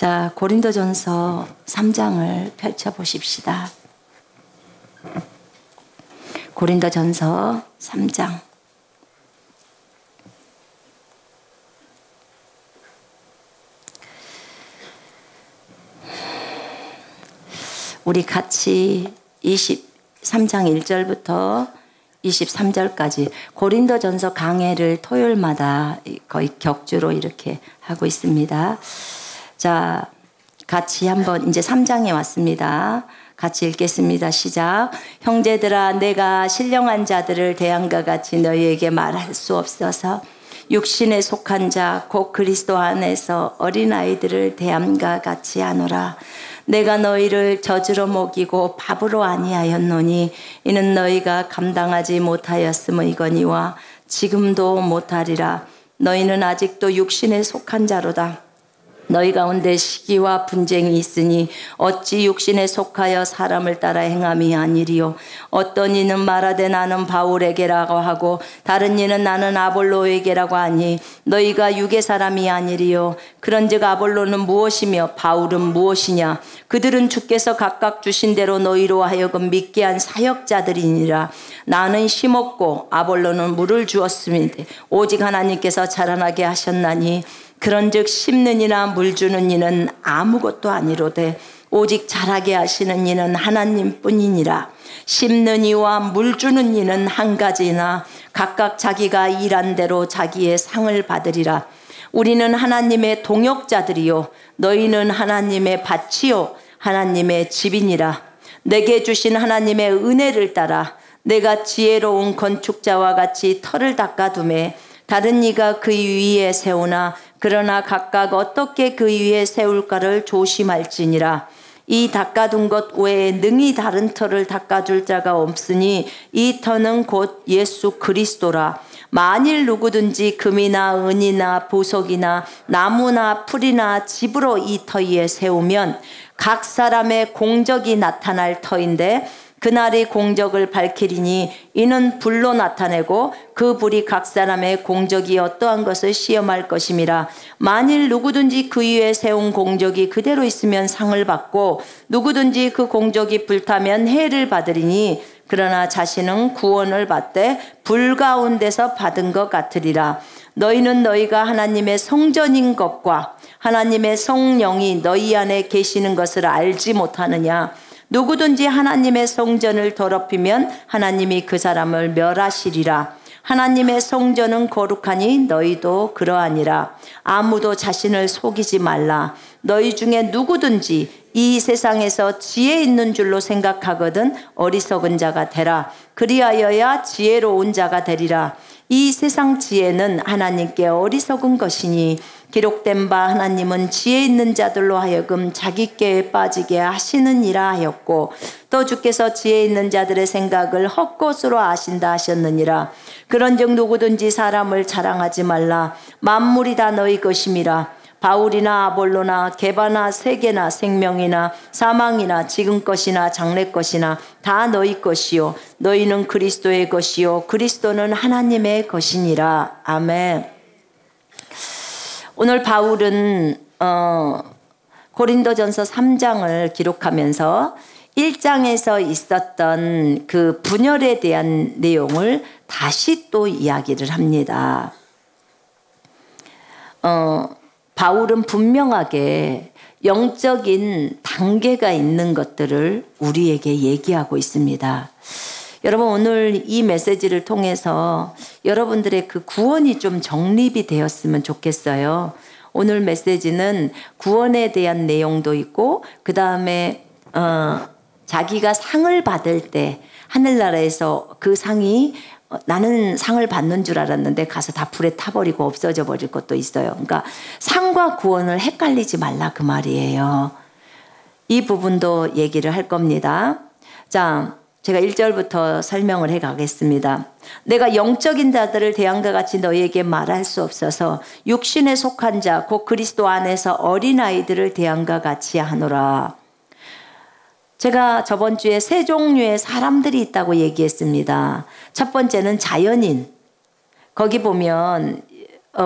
자, 고린도전서 3장을 펼쳐보십시다. 고린도전서 3장. 우리 같이 23장 1절부터 23절까지 고린도전서 강해를 토요일마다 거의 격주로 이렇게 하고 있습니다. 자, 같이 한번 이제 3장에 왔습니다. 같이 읽겠습니다. 시작. 형제들아, 내가 신령한 자들을 대함과 같이 너희에게 말할 수 없어서 육신에 속한 자 곧 그리스도 안에서 어린아이들을 대함과 같이 하노라. 내가 너희를 젖으로 먹이고 밥으로 아니하였노니 이는 너희가 감당하지 못하였음이거니와 지금도 못하리라. 너희는 아직도 육신에 속한 자로다. 너희 가운데 시기와 분쟁이 있으니 어찌 육신에 속하여 사람을 따라 행함이 아니리요. 어떤 이는 말하되 나는 바울에게라고 하고 다른 이는 나는 아볼로에게라고 하니 너희가 육의 사람이 아니리요. 그런즉 아볼로는 무엇이며 바울은 무엇이냐. 그들은 주께서 각각 주신 대로 너희로 하여금 믿게 한 사역자들이니라. 나는 심었고 아볼로는 물을 주었음인데 오직 하나님께서 자라나게 하셨나니 그런즉 심는 이나 물 주는 이는 아무것도 아니로되 오직 자라게 하시는 이는 하나님뿐이니라. 심는 이와 물 주는 이는 한 가지나 각각 자기가 일한 대로 자기의 상을 받으리라. 우리는 하나님의 동역자들이요 너희는 하나님의 밭이요 하나님의 집이니라. 내게 주신 하나님의 은혜를 따라 내가 지혜로운 건축자와 같이 터를 닦아두매 다른 이가 그 위에 세우나 그러나 각각 어떻게 그 위에 세울까를 조심할지니라. 이 닦아둔 것 외에 능히 다른 터를 닦아줄 자가 없으니 이 터는 곧 예수 그리스도라. 만일 누구든지 금이나 은이나 보석이나 나무나 풀이나 집으로 이 터 위에 세우면 각 사람의 공적이 나타날 터인데 그날의 공적을 밝히리니 이는 불로 나타내고 그 불이 각 사람의 공적이 어떠한 것을 시험할 것임이라. 만일 누구든지 그 위에 세운 공적이 그대로 있으면 상을 받고 누구든지 그 공적이 불타면 해를 받으리니 그러나 자신은 구원을 받되 불 가운데서 받은 것 같으리라. 너희는 너희가 하나님의 성전인 것과 하나님의 성령이 너희 안에 계시는 것을 알지 못하느냐. 누구든지 하나님의 성전을 더럽히면 하나님이 그 사람을 멸하시리라. 하나님의 성전은 거룩하니 너희도 그러하니라. 아무도 자신을 속이지 말라. 너희 중에 누구든지 이 세상에서 지혜 있는 줄로 생각하거든 어리석은 자가 되라. 그리하여야 지혜로운 자가 되리라. 이 세상 지혜는 하나님께 어리석은 것이니 기록된 바 하나님은 지혜 있는 자들로 하여금 자기께에 빠지게 하시느니라 하였고 또 주께서 지혜 있는 자들의 생각을 헛것으로 아신다 하셨느니라. 그런즉 누구든지 사람을 자랑하지 말라. 만물이 다 너희 것임이라. 바울이나 아볼로나 게바나 세계나 생명이나 사망이나 지금 것이나 장래 것이나 다 너희 것이요 너희는 그리스도의 것이요 그리스도는 하나님의 것이니라. 아멘. 오늘 바울은 고린도전서 3장을 기록하면서 1장에서 있었던 그 분열에 대한 내용을 다시 또 이야기를 합니다. 바울은 분명하게 영적인 단계가 있는 것들을 우리에게 얘기하고 있습니다. 여러분, 오늘 이 메시지를 통해서 여러분들의 그 구원이 좀 정립이 되었으면 좋겠어요. 오늘 메시지는 구원에 대한 내용도 있고 그 다음에 자기가 상을 받을 때 하늘나라에서 그 상이 나는 상을 받는 줄 알았는데 가서 다 불에 타버리고 없어져 버릴 것도 있어요. 그러니까 상과 구원을 헷갈리지 말라 그 말이에요. 이 부분도 얘기를 할 겁니다. 자, 제가 1절부터 설명을 해 가겠습니다. 내가 영적인 자들을 대함과 같이 너희에게 말할 수 없어서 육신에 속한 자 곧 그리스도 안에서 어린아이들을 대함과 같이 하노라. 제가 저번 주에 세 종류의 사람들이 있다고 얘기했습니다. 첫 번째는 자연인. 거기 보면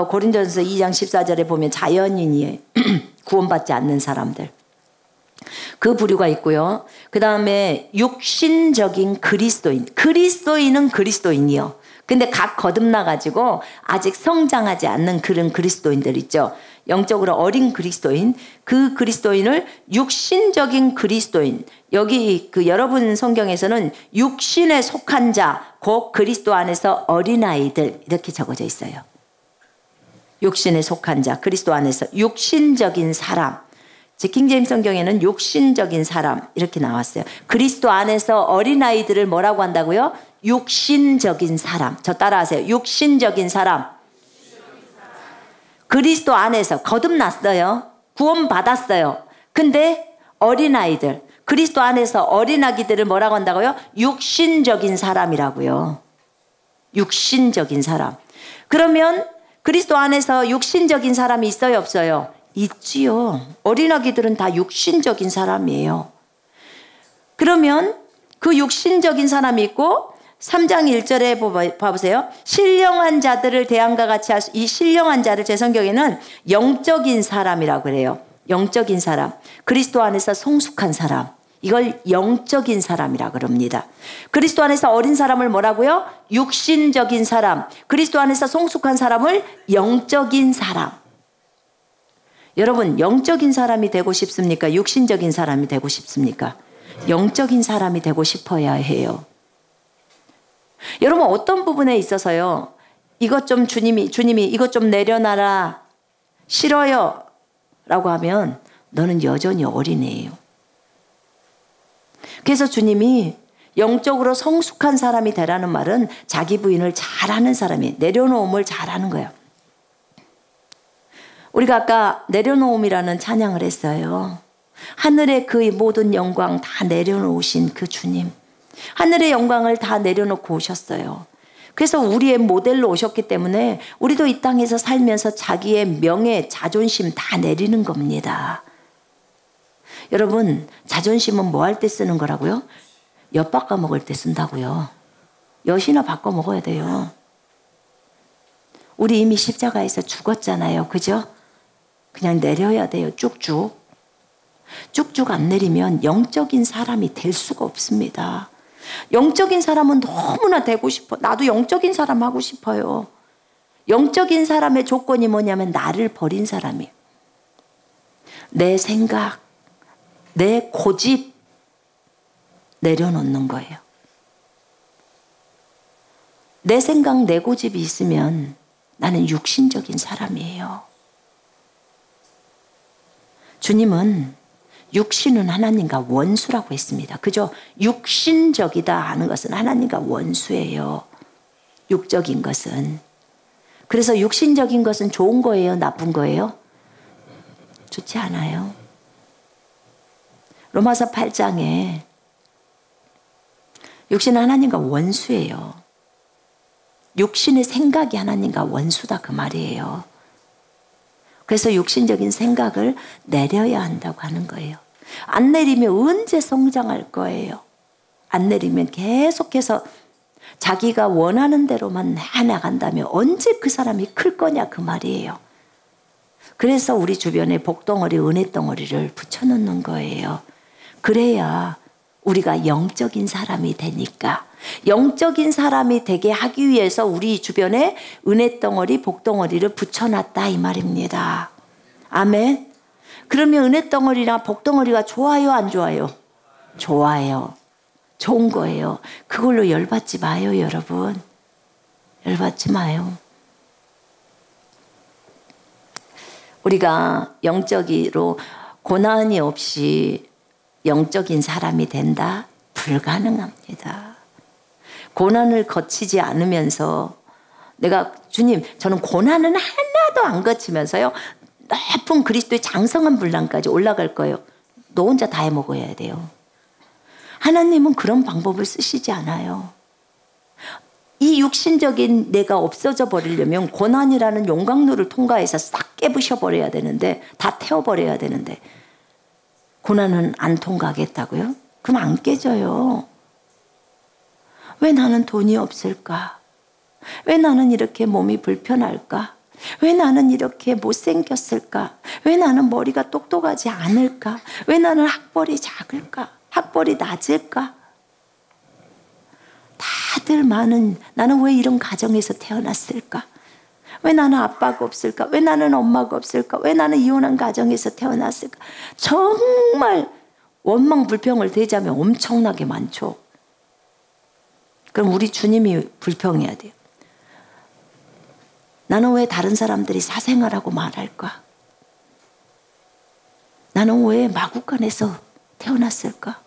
고린도전서 2장 14절에 보면 자연인이에요. 구원받지 않는 사람들. 그 부류가 있고요. 그 다음에 육신적인 그리스도인. 그리스도인은 그리스도인이요. 근데 각 거듭나가지고 아직 성장하지 않는 그런 그리스도인들 있죠. 영적으로 어린 그리스도인. 그 그리스도인을 육신적인 그리스도인. 여기 그 여러분 성경에서는 육신에 속한 자, 곧 그리스도 안에서 어린아이들 이렇게 적어져 있어요. 육신에 속한 자, 그리스도 안에서 육신적인 사람. 킹제임스 성경에는 육신적인 사람 이렇게 나왔어요. 그리스도 안에서 어린아이들을 뭐라고 한다고요? 육신적인 사람. 저 따라하세요. 육신적인 사람. 그리스도 안에서 거듭났어요. 구원받았어요. 근데 어린아이들, 그리스도 안에서 어린아기들을 뭐라고 한다고요? 육신적인 사람이라고요. 육신적인 사람. 그러면 그리스도 안에서 육신적인 사람이 있어요, 없어요? 있지요. 어린아기들은 다 육신적인 사람이에요. 그러면 그 육신적인 사람이 있고 3장 1절에 봐보세요. 신령한 자들을 대함과 같이 할 수, 이 신령한 자를 제 성경에는 영적인 사람이라고 그래요. 영적인 사람. 그리스도 안에서 성숙한 사람. 이걸 영적인 사람이라고 그럽니다. 그리스도 안에서 어린 사람을 뭐라고요? 육신적인 사람. 그리스도 안에서 성숙한 사람을 영적인 사람. 여러분, 영적인 사람이 되고 싶습니까? 육신적인 사람이 되고 싶습니까? 영적인 사람이 되고 싶어야 해요. 여러분, 어떤 부분에 있어서요, 이것 좀 주님이 이것 좀 내려놔라, 싫어요 라고 하면 너는 여전히 어린애예요. 그래서 주님이 영적으로 성숙한 사람이 되라는 말은 자기 부인을 잘하는 사람이, 내려놓음을 잘하는 거예요. 우리가 아까 내려놓음이라는 찬양을 했어요. 하늘의 그의 모든 영광 다 내려놓으신 그 주님. 하늘의 영광을 다 내려놓고 오셨어요. 그래서 우리의 모델로 오셨기 때문에 우리도 이 땅에서 살면서 자기의 명예, 자존심 다 내리는 겁니다. 여러분, 자존심은 뭐 할 때 쓰는 거라고요? 엿 바꿔 먹을 때 쓴다고요. 엿이나 바꿔 먹어야 돼요. 우리 이미 십자가에서 죽었잖아요. 그죠? 그냥 내려야 돼요. 쭉쭉. 쭉쭉 안 내리면 영적인 사람이 될 수가 없습니다. 영적인 사람은 너무나 되고 싶어. 나도 영적인 사람 하고 싶어요. 영적인 사람의 조건이 뭐냐면 나를 버린 사람이에요. 내 생각, 내 고집 내려놓는 거예요. 내 생각, 내 고집이 있으면 나는 육신적인 사람이에요. 주님은 육신은 하나님과 원수라고 했습니다. 그죠? 육신적이다 하는 것은 하나님과 원수예요. 육적인 것은. 그래서 육신적인 것은 좋은 거예요? 나쁜 거예요? 좋지 않아요. 로마서 8장에 육신은 하나님과 원수예요. 육신의 생각이 하나님과 원수다 그 말이에요. 그래서 육신적인 생각을 내려야 한다고 하는 거예요. 안 내리면 언제 성장할 거예요? 안 내리면 계속해서 자기가 원하는 대로만 해나간다면 언제 그 사람이 클 거냐 그 말이에요. 그래서 우리 주변에 복덩어리, 은혜덩어리를 붙여놓는 거예요. 그래야 우리가 영적인 사람이 되니까. 영적인 사람이 되게 하기 위해서 우리 주변에 은혜덩어리, 복덩어리를 붙여놨다 이 말입니다. 아멘. 그러면 은혜덩어리나 복덩어리가 좋아요, 안 좋아요? 좋아요. 좋은 거예요. 그걸로 열받지 마요, 여러분. 열받지 마요. 우리가 영적으로 고난이 없이 영적인 사람이 된다? 불가능합니다. 고난을 거치지 않으면서 내가 주님 저는 고난은 하나도 안 거치면서요 높은 그리스도의 장성한 분량까지 올라갈 거예요. 너 혼자 다 해먹어야 돼요. 하나님은 그런 방법을 쓰시지 않아요. 이 육신적인 내가 없어져 버리려면 고난이라는 용광로를 통과해서 싹 깨부셔 버려야 되는데, 다 태워버려야 되는데 고난은 안 통과하겠다고요? 그럼 안 깨져요. 왜 나는 돈이 없을까? 왜 나는 이렇게 몸이 불편할까? 왜 나는 이렇게 못생겼을까? 왜 나는 머리가 똑똑하지 않을까? 왜 나는 학벌이 작을까? 학벌이 낮을까? 다들 나는 왜 이런 가정에서 태어났을까? 왜 나는 아빠가 없을까? 왜 나는 엄마가 없을까? 왜 나는 이혼한 가정에서 태어났을까? 정말 원망 불평을 대자면 엄청나게 많죠. 그럼 우리 주님이 불평해야 돼요. 나는 왜 다른 사람들이 사생아라고 말할까? 나는 왜 마구간에서 태어났을까?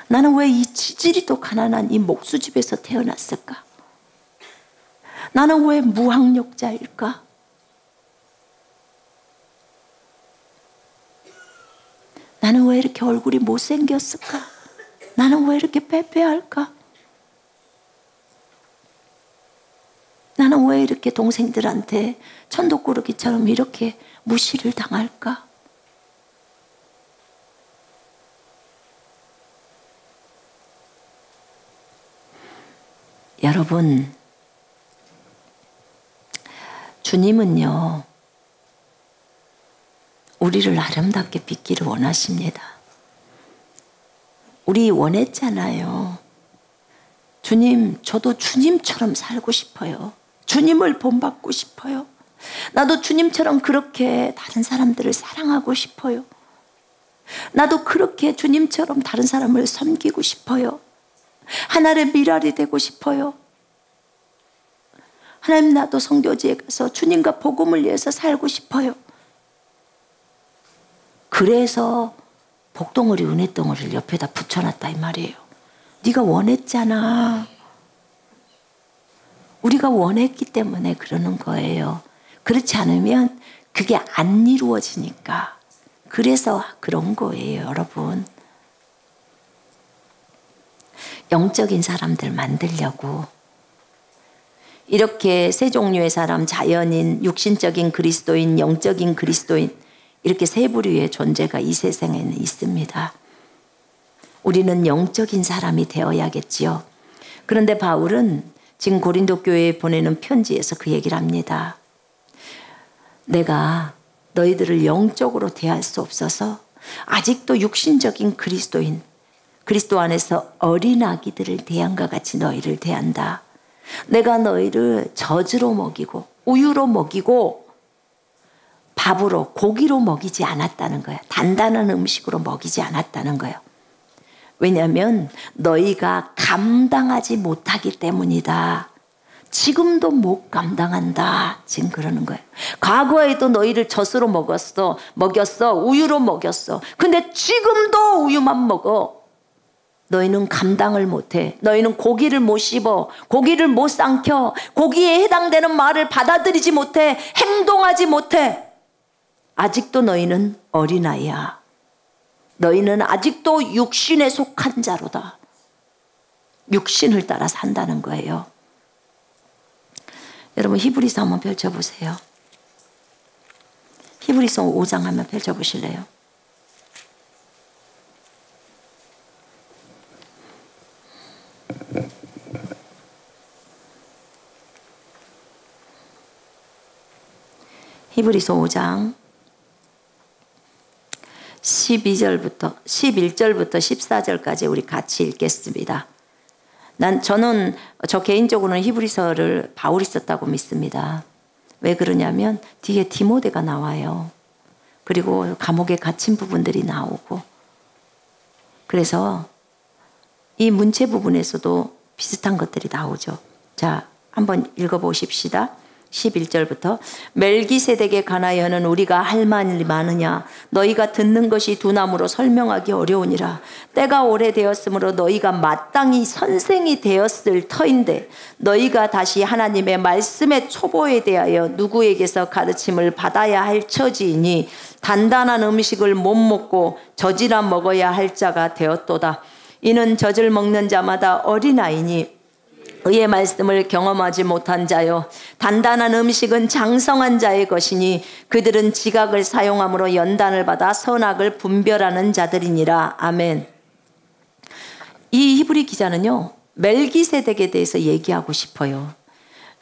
나는 왜 이 지질이도 가난한 이 목수집에서 태어났을까? 나는 왜 무학력자일까? 나는 왜 이렇게 얼굴이 못생겼을까? 나는 왜 이렇게 빼빼할까? 나는 왜 이렇게 동생들한테 천독꾸러기처럼 이렇게 무시를 당할까? 여러분, 주님은요, 우리를 아름답게 빚기를 원하십니다. 우리 원했잖아요. 주님, 저도 주님처럼 살고 싶어요. 주님을 본받고 싶어요. 나도 주님처럼 그렇게 다른 사람들을 사랑하고 싶어요. 나도 그렇게 주님처럼 다른 사람을 섬기고 싶어요. 하나님의 미랄이 되고 싶어요. 하나님, 나도 선교지에 가서 주님과 복음을 위해서 살고 싶어요. 그래서 복덩어리 은혜덩어리를 옆에다 붙여놨다 이 말이에요. 네가 원했잖아. 우리가 원했기 때문에 그러는 거예요. 그렇지 않으면 그게 안 이루어지니까. 그래서 그런 거예요, 여러분. 영적인 사람들 만들려고 이렇게 세 종류의 사람, 자연인, 육신적인 그리스도인, 영적인 그리스도인, 이렇게 세 부류의 존재가 이 세상에는 있습니다. 우리는 영적인 사람이 되어야겠지요. 그런데 바울은 지금 고린도 교회에 보내는 편지에서 그 얘기를 합니다. 내가 너희들을 영적으로 대할 수 없어서 아직도 육신적인 그리스도인, 그리스도 안에서 어린아기들을 대한과 같이 너희를 대한다. 내가 너희를 젖으로 먹이고 우유로 먹이고 밥으로 고기로 먹이지 않았다는 거야. 단단한 음식으로 먹이지 않았다는 거예요. 왜냐하면 너희가 감당하지 못하기 때문이다. 지금도 못 감당한다. 지금 그러는 거예요. 과거에도 너희를 젖으로 먹였어. 우유로 먹였어. 근데 지금도 우유만 먹어. 너희는 감당을 못해. 너희는 고기를 못 씹어. 고기를 못 삼켜. 고기에 해당되는 말을 받아들이지 못해. 행동하지 못해. 아직도 너희는 어린아이야. 너희는 아직도 육신에 속한 자로다. 육신을 따라 산다는 거예요. 여러분 히브리서 한번 펼쳐보세요. 히브리서 5장 한번 펼쳐보실래요? 히브리서 5장 11절부터 14절까지 우리 같이 읽겠습니다. 저는 개인적으로는 히브리서를 바울이 썼다고 믿습니다. 왜 그러냐면 뒤에 디모데가 나와요. 그리고 감옥에 갇힌 부분들이 나오고, 그래서 이 문체 부분에서도 비슷한 것들이 나오죠. 자, 한번 읽어보십시다. 11절부터 멜기세덱에 관하여는 우리가 할 말이 많으냐. 너희가 듣는 것이 두나무로 설명하기 어려우니라. 때가 오래되었으므로 너희가 마땅히 선생이 되었을 터인데 너희가 다시 하나님의 말씀의 초보에 대하여 누구에게서 가르침을 받아야 할 처지이니 단단한 음식을 못 먹고 젖이나 먹어야 할 자가 되었도다. 이는 젖을 먹는 자마다 어린아이니 의의 말씀을 경험하지 못한 자요, 단단한 음식은 장성한 자의 것이니 그들은 지각을 사용함으로 연단을 받아 선악을 분별하는 자들이니라. 아멘. 이 히브리 기자는요, 멜기세덱에 대해서 얘기하고 싶어요.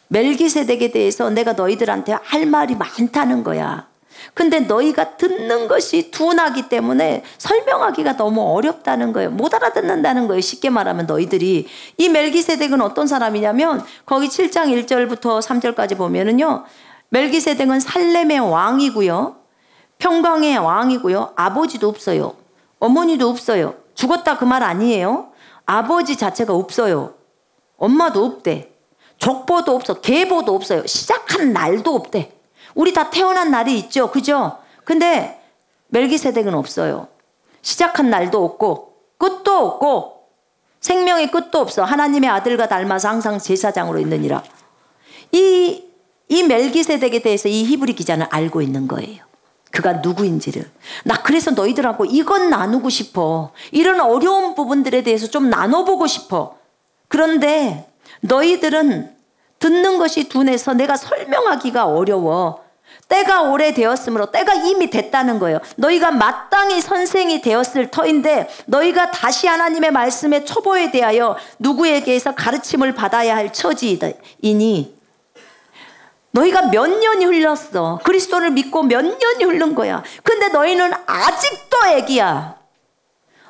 멜기세덱에 대해서 내가 너희들한테 할 말이 많다는 거야. 근데 너희가 듣는 것이 둔하기 때문에 설명하기가 너무 어렵다는 거예요. 못 알아듣는다는 거예요. 쉽게 말하면 너희들이. 이 멜기세덱은 어떤 사람이냐면 거기 7장 1절부터 3절까지 보면은요. 멜기세덱은 살렘의 왕이고요. 평강의 왕이고요. 아버지도 없어요. 어머니도 없어요. 죽었다 그 말 아니에요. 아버지 자체가 없어요. 엄마도 없대. 족보도 없어. 계보도 없어요. 시작한 날도 없대. 우리 다 태어난 날이 있죠. 그죠? 근데 멜기세덱은 없어요. 시작한 날도 없고 끝도 없고 생명의 끝도 없어. 하나님의 아들과 닮아서 항상 제사장으로 있느니라. 이 멜기세덱에 대해서 이 히브리 기자는 알고 있는 거예요. 그가 누구인지를. 나 그래서 너희들하고 이건 나누고 싶어. 이런 어려운 부분들에 대해서 좀 나눠보고 싶어. 그런데 너희들은 듣는 것이 둔해서 내가 설명하기가 어려워. 때가 오래되었으므로 때가 이미 됐다는 거예요. 너희가 마땅히 선생이 되었을 터인데 너희가 다시 하나님의 말씀의 초보에 대하여 누구에게서 가르침을 받아야 할 처지이니 너희가 몇 년이 흘렀어. 그리스도를 믿고 몇 년이 흐른 거야. 근데 너희는 아직도 애기야.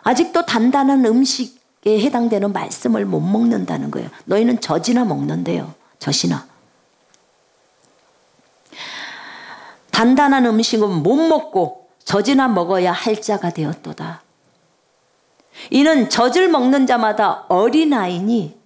아직도 단단한 음식에 해당되는 말씀을 못 먹는다는 거예요. 너희는 젖이나 먹는데요. 젖이나. 단단한 음식은 못 먹고 젖이나 먹어야 할 자가 되었도다. 이는 젖을 먹는 자마다 어린아이니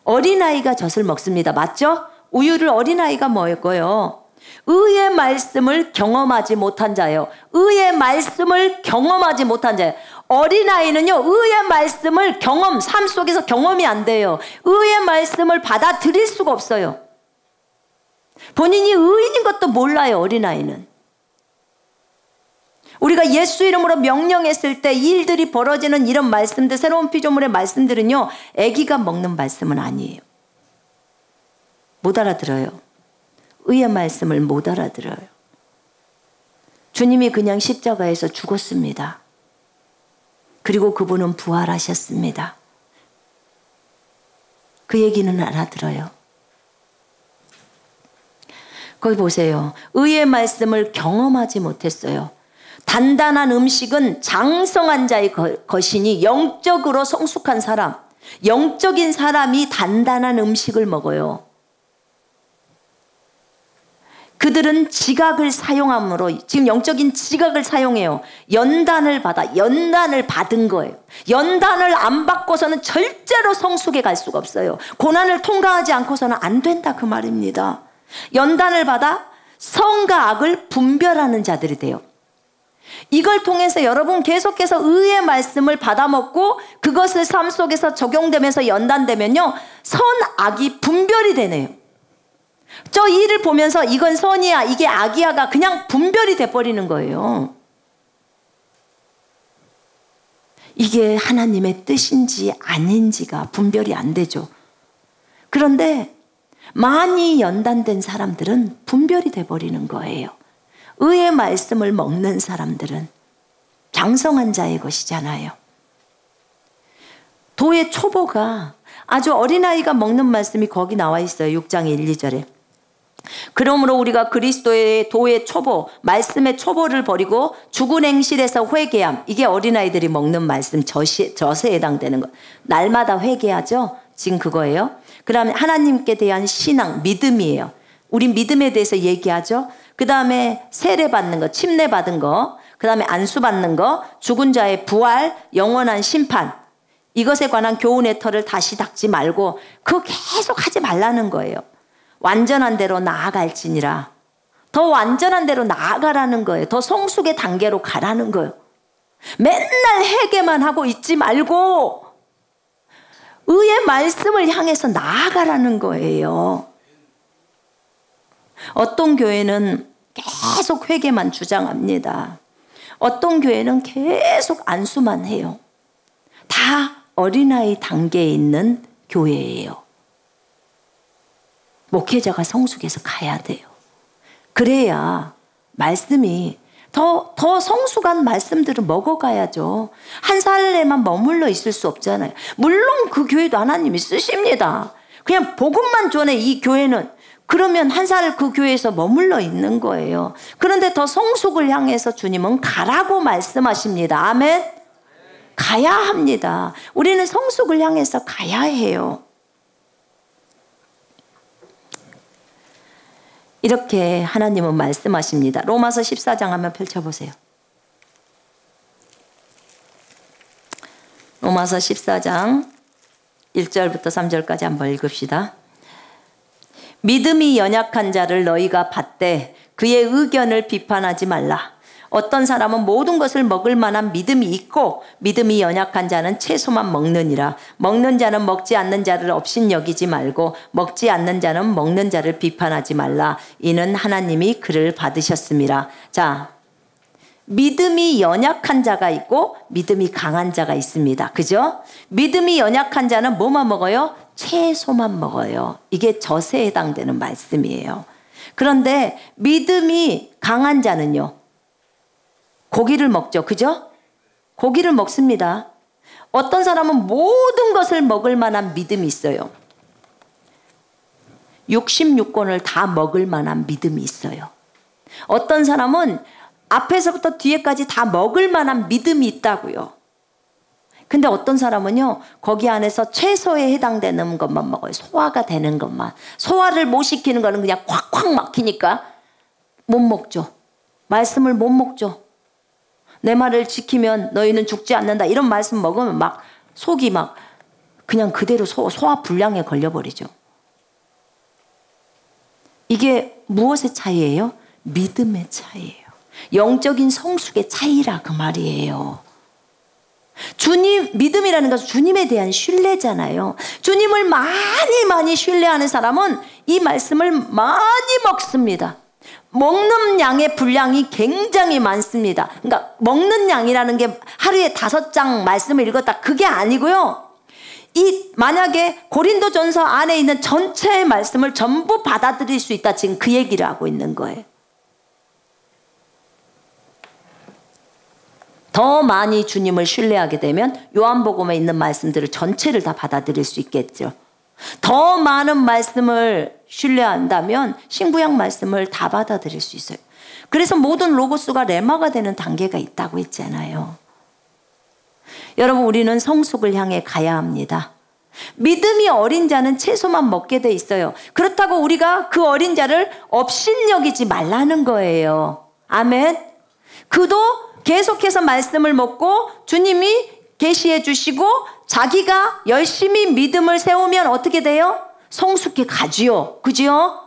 어린아이가 젖을 먹습니다. 맞죠? 우유를 어린아이가 먹어요. 의의 말씀을 경험하지 못한 자요. 의의 말씀을 경험하지 못한 자요. 어린아이는요, 의의 말씀을 삶 속에서 경험이 안 돼요. 의의 말씀을 받아들일 수가 없어요. 본인이 의인인 것도 몰라요, 어린아이는. 우리가 예수 이름으로 명령했을 때 일들이 벌어지는 이런 말씀들, 새로운 피조물의 말씀들은요, 아기가 먹는 말씀은 아니에요. 못 알아들어요. 의의 말씀을 못 알아들어요. 주님이 그냥 십자가에서 죽었습니다. 그리고 그분은 부활하셨습니다. 그 얘기는 알아들어요. 거기 보세요. 의의 말씀을 경험하지 못했어요. 단단한 음식은 장성한 자의 것이니 영적으로 성숙한 사람, 영적인 사람이 단단한 음식을 먹어요. 그들은 지각을 사용함으로 지금 영적인 지각을 사용해요. 연단을 받은 거예요. 연단을 안 받고서는 절대로 성숙에 갈 수가 없어요. 고난을 통과하지 않고서는 안 된다 그 말입니다. 연단을 받아 선과 악을 분별하는 자들이 돼요. 이걸 통해서 여러분 계속해서 의의 말씀을 받아먹고 그것을 삶 속에서 적용되면서 연단되면요, 선, 악이 분별이 되네요. 저 일을 보면서 이건 선이야, 이게 악이야가 그냥 분별이 돼버리는 거예요. 이게 하나님의 뜻인지 아닌지가 분별이 안 되죠. 그런데 많이 연단된 사람들은 분별이 돼버리는 거예요. 의의 말씀을 먹는 사람들은 장성한 자의 것이잖아요. 도의 초보가 아주 어린아이가 먹는 말씀이 거기 나와 있어요. 6장 1, 2절에. 그러므로 우리가 그리스도의 도의 초보, 말씀의 초보를 버리고 죽은 행실에서 회개함. 이게 어린아이들이 먹는 말씀, 젖에 해당되는 것. 날마다 회개하죠. 지금 그거예요. 그 다음에 하나님께 대한 신앙, 믿음이에요. 우리 믿음에 대해서 얘기하죠. 그 다음에 세례 받는 거, 침례 받은 거, 그 다음에 안수 받는 거, 죽은 자의 부활, 영원한 심판. 이것에 관한 교훈의 털을 다시 닦지 말고 그거 계속 하지 말라는 거예요. 완전한 대로 나아갈지니라. 더 완전한 대로 나아가라는 거예요. 더 성숙의 단계로 가라는 거예요. 맨날 회개만 하고 있지 말고 의의 말씀을 향해서 나아가라는 거예요. 어떤 교회는 계속 회개만 주장합니다. 어떤 교회는 계속 안수만 해요. 다 어린아이 단계에 있는 교회예요. 목회자가 성숙해서 가야 돼요. 그래야 말씀이 더 성숙한 말씀들을 먹어가야죠. 한 살에만 머물러 있을 수 없잖아요. 물론 그 교회도 하나님이 쓰십니다. 그냥 복음만 전해 이 교회는 그러면 한 살 그 교회에서 머물러 있는 거예요. 그런데 더 성숙을 향해서 주님은 가라고 말씀하십니다. 아멘. 가야 합니다. 우리는 성숙을 향해서 가야 해요. 이렇게 하나님은 말씀하십니다. 로마서 14장 한번 펼쳐보세요. 로마서 14장 1절부터 3절까지 한번 읽읍시다. 믿음이 연약한 자를 너희가 받되 그의 의견을 비판하지 말라. 어떤 사람은 모든 것을 먹을 만한 믿음이 있고 믿음이 연약한 자는 채소만 먹느니라. 먹는 자는 먹지 않는 자를 업신여기지 말고 먹지 않는 자는 먹는 자를 비판하지 말라. 이는 하나님이 그를 받으셨음이라. 자, 믿음이 연약한 자가 있고 믿음이 강한 자가 있습니다. 그죠? 믿음이 연약한 자는 뭐만 먹어요? 채소만 먹어요. 이게 젖에 해당되는 말씀이에요. 그런데 믿음이 강한 자는요, 고기를 먹죠. 그죠? 고기를 먹습니다. 어떤 사람은 모든 것을 먹을 만한 믿음이 있어요. 66권을 다 먹을 만한 믿음이 있어요. 어떤 사람은 앞에서부터 뒤에까지 다 먹을 만한 믿음이 있다고요. 근데 어떤 사람은요, 거기 안에서 채소에 해당되는 것만 먹어요. 소화가 되는 것만. 소화를 못 시키는 거는 그냥 콱콱 막히니까 못 먹죠. 말씀을 못 먹죠. 내 말을 지키면 너희는 죽지 않는다. 이런 말씀 먹으면 막 속이 막 그냥 그대로 소화 불량에 걸려버리죠. 이게 무엇의 차이예요? 믿음의 차이예요. 영적인 성숙의 차이라 그 말이에요. 주님, 믿음이라는 것은 주님에 대한 신뢰잖아요. 주님을 많이 신뢰하는 사람은 이 말씀을 많이 먹습니다. 먹는 양의 분량이 굉장히 많습니다. 그러니까 먹는 양이라는 게 하루에 5장 말씀을 읽었다, 그게 아니고요. 만약에 고린도전서 안에 있는 전체의 말씀을 전부 받아들일 수 있다, 지금 그 얘기를 하고 있는 거예요. 더 많이 주님을 신뢰하게 되면 요한복음에 있는 말씀들을 전체를 다 받아들일 수 있겠죠. 더 많은 말씀을 신뢰한다면 신구약 말씀을 다 받아들일 수 있어요. 그래서 모든 로고스가 레마가 되는 단계가 있다고 했잖아요. 여러분, 우리는 성숙을 향해 가야 합니다. 믿음이 어린 자는 채소만 먹게 돼 있어요. 그렇다고 우리가 그 어린 자를 업신여기지 말라는 거예요. 아멘. 그도 계속해서 말씀을 먹고 주님이 계시해 주시고 자기가 열심히 믿음을 세우면 어떻게 돼요? 성숙해 가지요. 그지요?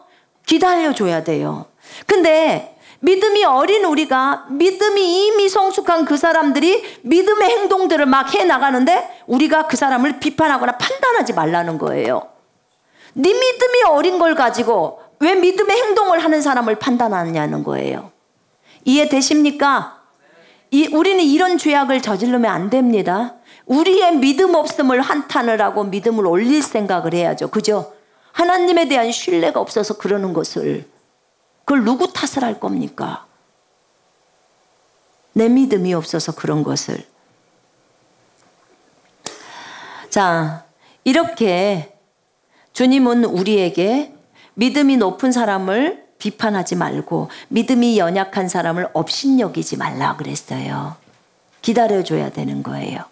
기다려줘야 돼요. 근데 믿음이 어린 우리가, 믿음이 이미 성숙한 그 사람들이 믿음의 행동들을 막 해나가는데 우리가 그 사람을 비판하거나 판단하지 말라는 거예요. 네 믿음이 어린 걸 가지고 왜 믿음의 행동을 하는 사람을 판단하냐는 거예요. 이해되십니까? 우리는 이런 죄악을 저지르면 안 됩니다. 우리의 믿음 없음을 한탄을 하고 믿음을 올릴 생각을 해야죠. 그죠? 하나님에 대한 신뢰가 없어서 그러는 것을, 그걸 누구 탓을 할 겁니까? 내 믿음이 없어서 그런 것을. 자, 이렇게 주님은 우리에게 믿음이 높은 사람을 비판하지 말고 믿음이 연약한 사람을 업신여기지 말라 그랬어요. 기다려줘야 되는 거예요.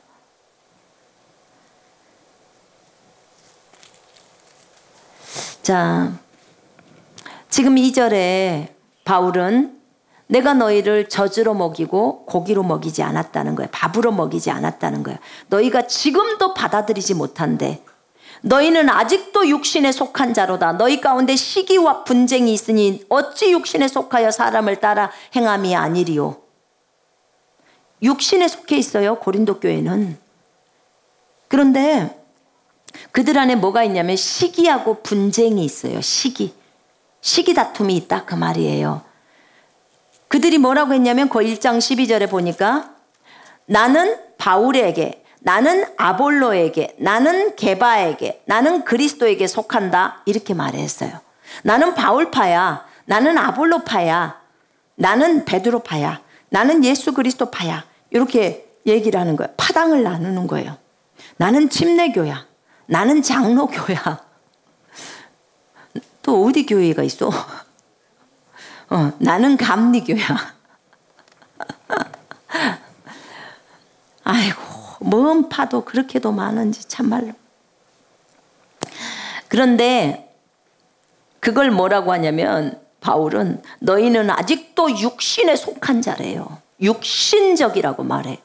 자, 지금 2절에 바울은 내가 너희를 젖으로 먹이고 고기로 먹이지 않았다는 거예요. 밥으로 먹이지 않았다는 거예요. 너희가 지금도 받아들이지 못한데 너희는 아직도 육신에 속한 자로다. 너희 가운데 시기와 분쟁이 있으니 어찌 육신에 속하여 사람을 따라 행함이 아니리요. 육신에 속해 있어요, 고린도 교회는. 그런데 그들 안에 뭐가 있냐면 시기하고 분쟁이 있어요. 시기 다툼이 있다, 그 말이에요. 그들이 뭐라고 했냐면 그 1장 12절에 보니까 나는 바울에게, 나는 아볼로에게, 나는 게바에게, 나는 그리스도에게 속한다, 이렇게 말했어요. 나는 바울파야, 나는 아볼로파야, 나는 베드로파야, 나는 예수 그리스도파야, 이렇게 얘기를 하는 거예요. 파당을 나누는 거예요. 나는 침례교야, 나는 장로교야. 또 어디 교회가 있어? 나는 감리교야. 아이고, 먼 파도 그렇게도 많은지 참말로. 그런데 그걸 뭐라고 하냐면 바울은 너희는 아직도 육신에 속한 자래요. 육신적이라고 말해.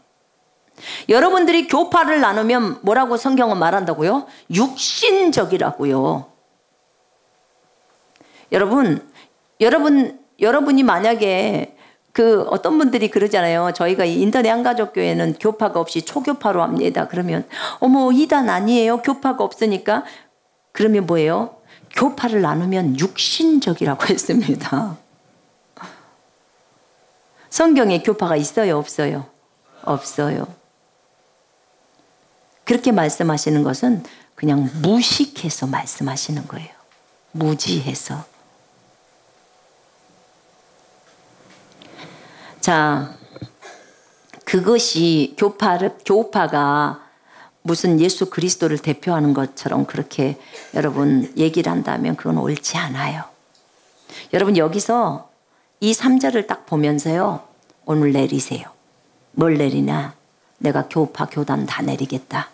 여러분들이 교파를 나누면 뭐라고 성경은 말한다고요? 육신적이라고요. 여러분이 만약에 어떤 분들이 그러잖아요. 저희가 인터넷 한가족교회는 교파가 없이 초교파로 합니다. 그러면 어머 이단 아니에요? 교파가 없으니까. 그러면 뭐예요? 교파를 나누면 육신적이라고 했습니다. 성경에 교파가 있어요? 없어요? 없어요. 그렇게 말씀하시는 것은 그냥 무식해서 말씀하시는 거예요. 무지해서. 자, 그것이 교파가 무슨 예수 그리스도를 대표하는 것처럼 그렇게 여러분 얘기를 한다면 그건 옳지 않아요. 여러분 여기서 이 3절을 딱 보면서요. 오늘 내리세요. 뭘 내리냐? 내가 교파, 교단 다 내리겠다.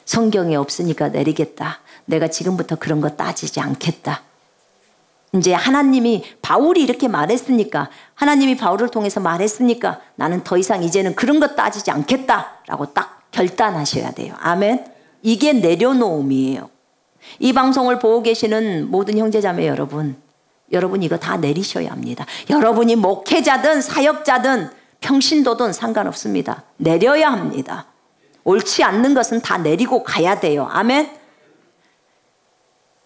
성경에 없으니까 내리겠다. 내가 지금부터 그런 거 따지지 않겠다. 이제 하나님이 바울이 이렇게 말했으니까 하나님이 바울을 통해서 말했으니까 나는 더 이상 이제는 그런 거 따지지 않겠다라고 딱 결단하셔야 돼요. 아멘. 이게 내려놓음이에요. 이 방송을 보고 계시는 모든 형제자매 여러분 이거 다 내리셔야 합니다. 여러분이 목회자든 사역자든 평신도든 상관없습니다. 내려야 합니다. 옳지 않는 것은 다 내리고 가야 돼요. 아멘.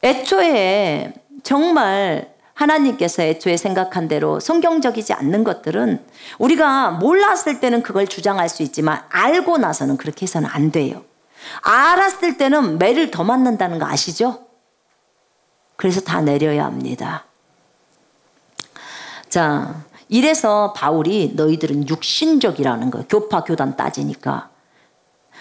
애초에 정말 하나님께서 애초에 생각한 대로 성경적이지 않는 것들은 우리가 몰랐을 때는 그걸 주장할 수 있지만 알고 나서는 그렇게 해서는 안 돼요. 알았을 때는 매를 더 맞는다는 거 아시죠? 그래서 다 내려야 합니다. 자, 이래서 바울이 너희들은 육신적이라는 거예요. 교파 교단 따지니까.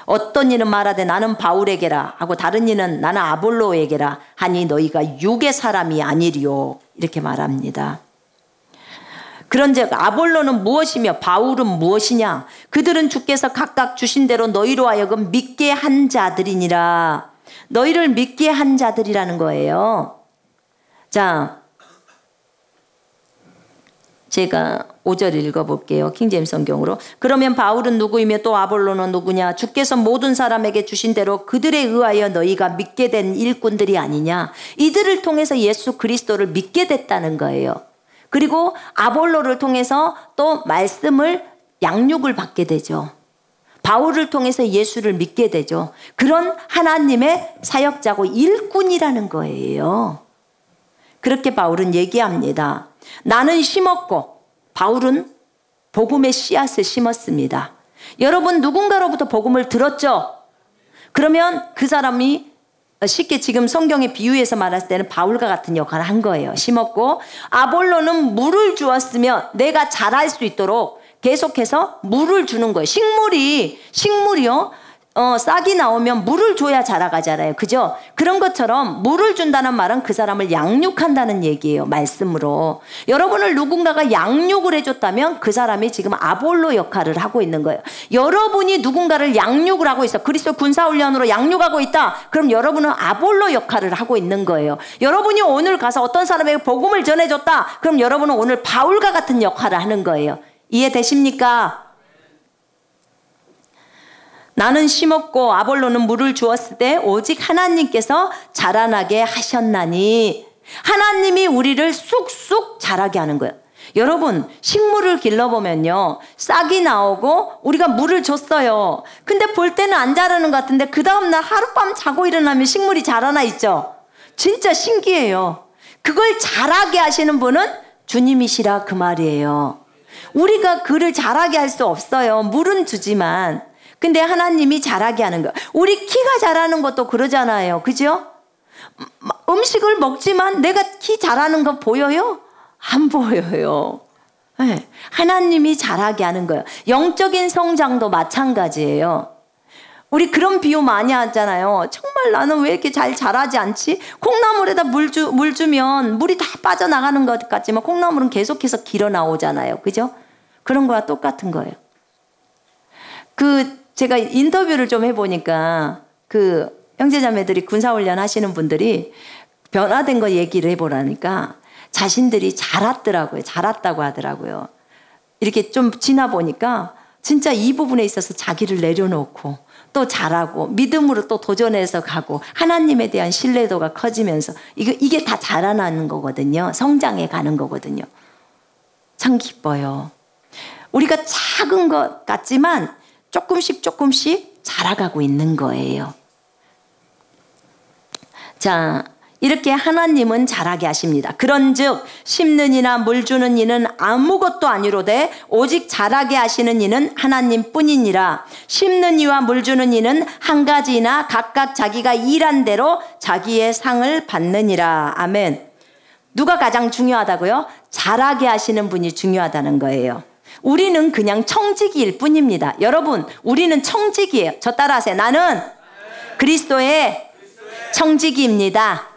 어떤 이는 말하되 나는 바울에게라 하고 다른 이는 나는 아볼로에게라 하니 너희가 육의 사람이 아니리요. 이렇게 말합니다. 그런즉 아볼로는 무엇이며 바울은 무엇이냐? 그들은 주께서 각각 주신 대로 너희로 하여금 믿게 한 자들이니라. 너희를 믿게 한 자들이라는 거예요. 자, 제가 5절 읽어볼게요. 킹제임스 성경으로. 그러면 바울은 누구이며 또 아볼로는 누구냐? 주께서 모든 사람에게 주신 대로 그들에 의하여 너희가 믿게 된 일꾼들이 아니냐? 이들을 통해서 예수 그리스도를 믿게 됐다는 거예요. 그리고 아볼로를 통해서 또 말씀을 양육을 받게 되죠. 바울을 통해서 예수를 믿게 되죠. 그런 하나님의 사역자고 일꾼이라는 거예요. 그렇게 바울은 얘기합니다. 나는 심었고 바울은 복음의 씨앗을 심었습니다. 여러분 누군가로부터 복음을 들었죠? 그러면 그 사람이 쉽게 지금 성경의 비유에서 말했을 때는 바울과 같은 역할을 한 거예요. 심었고 아볼로는 물을 주었으며 내가 자랄 수 있도록 계속해서 물을 주는 거예요. 식물이요. 싹이 나오면 물을 줘야 자라가잖아요. 그죠? 그런 것처럼 물을 준다는 말은 그 사람을 양육한다는 얘기예요. 말씀으로. 여러분을 누군가가 양육을 해줬다면 그 사람이 지금 아볼로 역할을 하고 있는 거예요. 여러분이 누군가를 양육을 하고 있어. 그리스도 군사훈련으로 양육하고 있다. 그럼 여러분은 아볼로 역할을 하고 있는 거예요. 여러분이 오늘 가서 어떤 사람에게 복음을 전해줬다. 그럼 여러분은 오늘 바울과 같은 역할을 하는 거예요. 이해되십니까? 나는 심었고 아볼로는 물을 주었을 때 오직 하나님께서 자라나게 하셨나니 하나님이 우리를 쑥쑥 자라게 하는 거예요. 여러분 식물을 길러보면요 싹이 나오고 우리가 물을 줬어요. 근데 볼 때는 안 자라는 것 같은데 그 다음날 하룻밤 자고 일어나면 식물이 자라나 있죠. 진짜 신기해요. 그걸 자라게 하시는 분은 주님이시라 그 말이에요. 우리가 그를 자라게 할 수 없어요. 물은 주지만. 근데 하나님이 자라게 하는 거. 우리 키가 자라는 것도 그러잖아요. 그죠? 음식을 먹지만 내가 키 자라는 거 보여요? 안 보여요. 네. 하나님이 자라게 하는 거예요. 영적인 성장도 마찬가지예요. 우리 그런 비유 많이 하잖아요. 정말 나는 왜 이렇게 잘 자라지 않지? 콩나물에다 물 주면 물이 다 빠져나가는 것 같지만 콩나물은 계속해서 길어 나오잖아요. 그죠? 그런 거와 똑같은 거예요. 제가 인터뷰를 좀 해보니까 형제자매들이 군사훈련 하시는 분들이 변화된 거 얘기를 해보라니까 자신들이 자랐다고 하더라고요. 이렇게 좀 지나 보니까 진짜 이 부분에 있어서 자기를 내려놓고 또 잘하고 믿음으로 또 도전해서 가고 하나님에 대한 신뢰도가 커지면서 이게 다 자라나는 거거든요. 성장해 가는 거거든요. 참 기뻐요. 우리가 작은 것 같지만 조금씩 자라가고 있는 거예요. 자, 이렇게 하나님은 자라게 하십니다. 그런즉 심는 이나 물 주는 이는 아무것도 아니로되 오직 자라게 하시는 이는 하나님뿐이니라. 심는 이와 물 주는 이는 한 가지나 각각 자기가 일한 대로 자기의 상을 받느니라. 아멘. 누가 가장 중요하다고요? 자라게 하시는 분이 중요하다는 거예요. 우리는 그냥 청지기일 뿐입니다. 여러분, 우리는 청지기예요. 저 따라하세요. 나는 그리스도의 청지기입니다.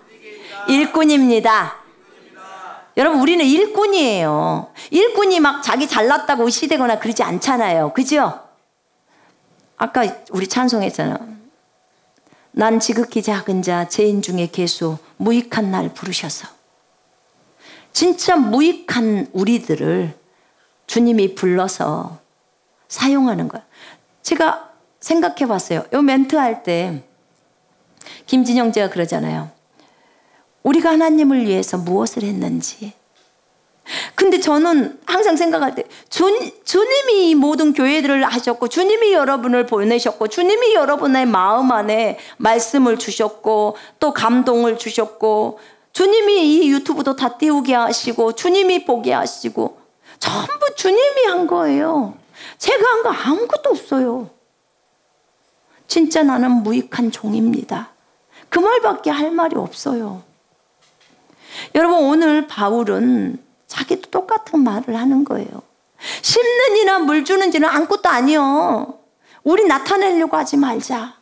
일꾼입니다. 여러분, 우리는 일꾼이에요. 일꾼이 막 자기 잘났다고 의시되거나 그러지 않잖아요. 그죠? 아까 우리 찬송했잖아요. 난 지극히 작은 자 죄인 중에 괴수 무익한 날 부르셔서. 진짜 무익한 우리들을 주님이 불러서 사용하는 거예요. 제가 생각해 봤어요. 이 멘트 할 때 김진영 제가 그러잖아요. 우리가 하나님을 위해서 무엇을 했는지. 근데 저는 항상 생각할 때 주님이 이 모든 교회들을 하셨고 주님이 여러분을 보내셨고 주님이 여러분의 마음 안에 말씀을 주셨고 또 감동을 주셨고 주님이 이 유튜브도 다 띄우게 하시고 주님이 보게 하시고 전부 주님이 한 거예요. 제가 한 거 아무것도 없어요. 진짜 나는 무익한 종입니다. 그 말밖에 할 말이 없어요. 여러분, 오늘 바울은 자기도 똑같은 말을 하는 거예요. 심는 이나 물 주는 지는 아무것도 아니요. 우리 나타내려고 하지 말자.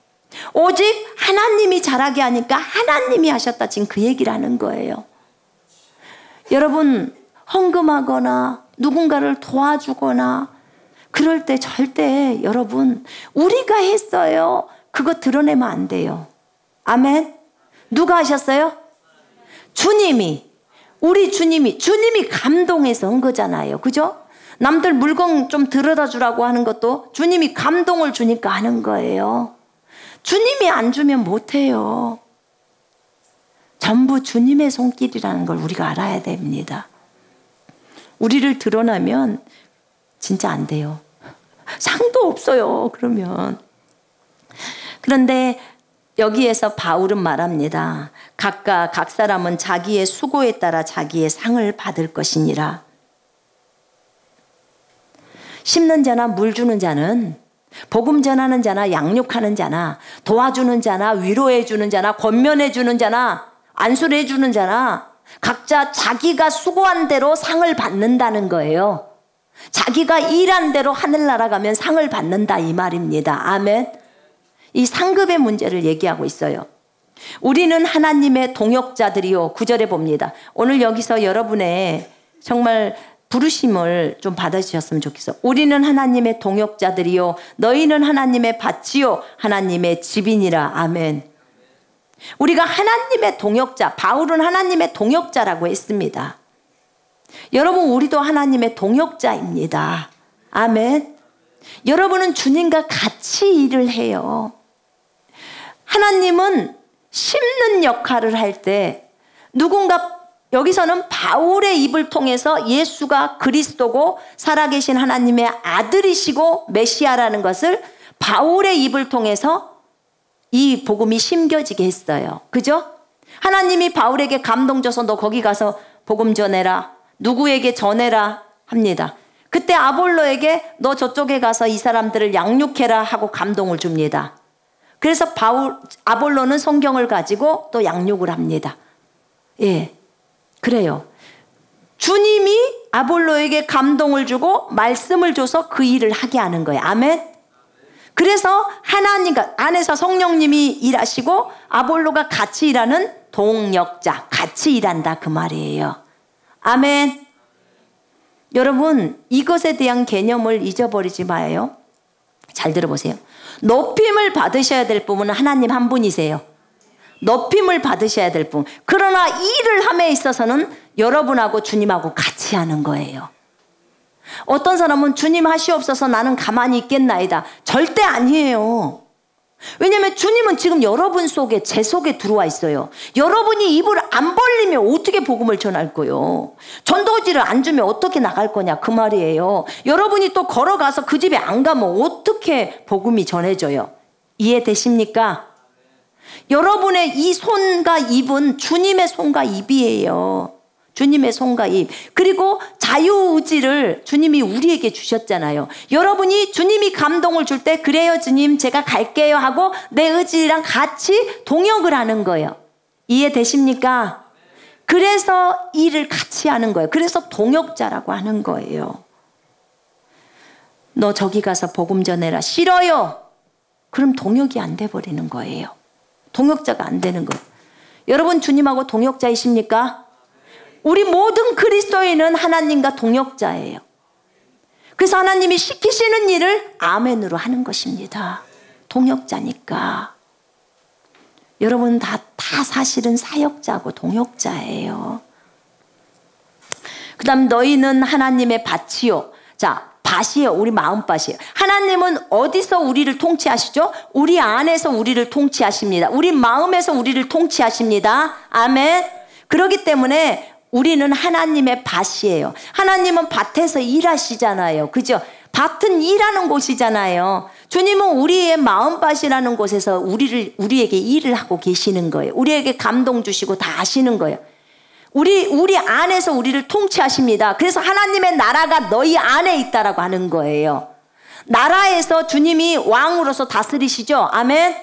오직 하나님이 자라게 하니까 하나님이 하셨다. 지금 그 얘기를 하는 거예요. 여러분, 헌금하거나 누군가를 도와주거나 그럴 때 절대 여러분 우리가 했어요. 그거 드러내면 안 돼요. 아멘. 누가 하셨어요? 주님이. 우리 주님이 감동해서 한 거잖아요. 그죠? 남들 물건 좀 들여다 주라고 하는 것도 주님이 감동을 주니까 하는 거예요. 주님이 안 주면 못해요. 전부 주님의 손길이라는 걸 우리가 알아야 됩니다. 우리를 드러나면 진짜 안 돼요. 상도 없어요. 그러면. 그런데 여기에서 바울은 말합니다. 각 사람은 자기의 수고에 따라 자기의 상을 받을 것이니라. 심는 자나 물 주는 자는 복음 전하는 자나 양육하는 자나 도와주는 자나 위로해 주는 자나 권면해 주는 자나 안수해 주는 자나 각자 자기가 수고한 대로 상을 받는다는 거예요. 자기가 일한 대로 하늘나라 가면 상을 받는다 이 말입니다. 아멘. 이 상급의 문제를 얘기하고 있어요. 우리는 하나님의 동역자들이요. 9절에 봅니다. 오늘 여기서 여러분의 정말 부르심을 좀 받으셨으면 좋겠어. 우리는 하나님의 동역자들이요. 너희는 하나님의 밭이요. 하나님의 집이니라. 아멘. 우리가 하나님의 동역자, 바울은 하나님의 동역자라고 했습니다. 여러분, 우리도 하나님의 동역자입니다. 아멘. 여러분은 주님과 같이 일을 해요. 하나님은 심는 역할을 할 때 누군가 여기서는 바울의 입을 통해서 예수가 그리스도고 살아계신 하나님의 아들이시고 메시아라는 것을 바울의 입을 통해서 이 복음이 심겨지게 했어요. 그죠? 하나님이 바울에게 감동 줘서 너 거기 가서 복음 전해라. 누구에게 전해라 합니다. 그때 아볼로에게 너 저쪽에 가서 이 사람들을 양육해라 하고 감동을 줍니다. 그래서 아볼로는 성경을 가지고 또 양육을 합니다. 예, 그래요. 주님이 아볼로에게 감동을 주고 말씀을 줘서 그 일을 하게 하는 거예요. 아멘. 그래서 하나님과 안에서 성령님이 일하시고 아볼로가 같이 일하는 동역자, 같이 일한다 그 말이에요. 아멘. 여러분, 이것에 대한 개념을 잊어버리지 마요. 잘 들어보세요. 높임을 받으셔야 될 분은 하나님 한 분이세요. 높임을 받으셔야 될 분. 그러나 일을 함에 있어서는 여러분하고 주님하고 같이 하는 거예요. 어떤 사람은 주님 하시옵소서 나는 가만히 있겠나이다. 절대 아니에요. 왜냐하면 주님은 지금 여러분 속에, 제 속에 들어와 있어요. 여러분이 입을 안 벌리면 어떻게 복음을 전할 거요? 전도지를 안 주면 어떻게 나갈 거냐 그 말이에요. 여러분이 또 걸어가서 그 집에 안 가면 어떻게 복음이 전해져요? 이해되십니까? 여러분의 이 손과 입은 주님의 손과 입이에요. 주님의 손과 입. 그리고 자유의지를 주님이 우리에게 주셨잖아요. 여러분이 주님이 감동을 줄 때 그래요 주님 제가 갈게요 하고 내 의지랑 같이 동역을 하는 거예요. 이해되십니까? 그래서 일을 같이 하는 거예요. 그래서 동역자라고 하는 거예요. 너 저기 가서 복음 전해라. 싫어요. 그럼 동역이 안 돼버리는 거예요. 동역자가 안 되는 거예요. 여러분 주님하고 동역자이십니까? 우리 모든 그리스도인은 하나님과 동역자예요. 그래서 하나님이 시키시는 일을 아멘으로 하는 것입니다. 동역자니까. 여러분 다 사실은 사역자고 동역자예요. 그 다음 너희는 하나님의 밭이요. 자, 밭이에요. 우리 마음밭이에요. 하나님은 어디서 우리를 통치하시죠? 우리 안에서 우리를 통치하십니다. 우리 마음에서 우리를 통치하십니다. 아멘. 그렇기 때문에 우리는 하나님의 밭이에요. 하나님은 밭에서 일하시잖아요. 그죠? 밭은 일하는 곳이잖아요. 주님은 우리의 마음밭이라는 곳에서 우리에게 일을 하고 계시는 거예요. 우리에게 감동 주시고 다 하시는 거예요. 우리 안에서 우리를 통치하십니다. 그래서 하나님의 나라가 너희 안에 있다라고 하는 거예요. 나라에서 주님이 왕으로서 다스리시죠. 아멘.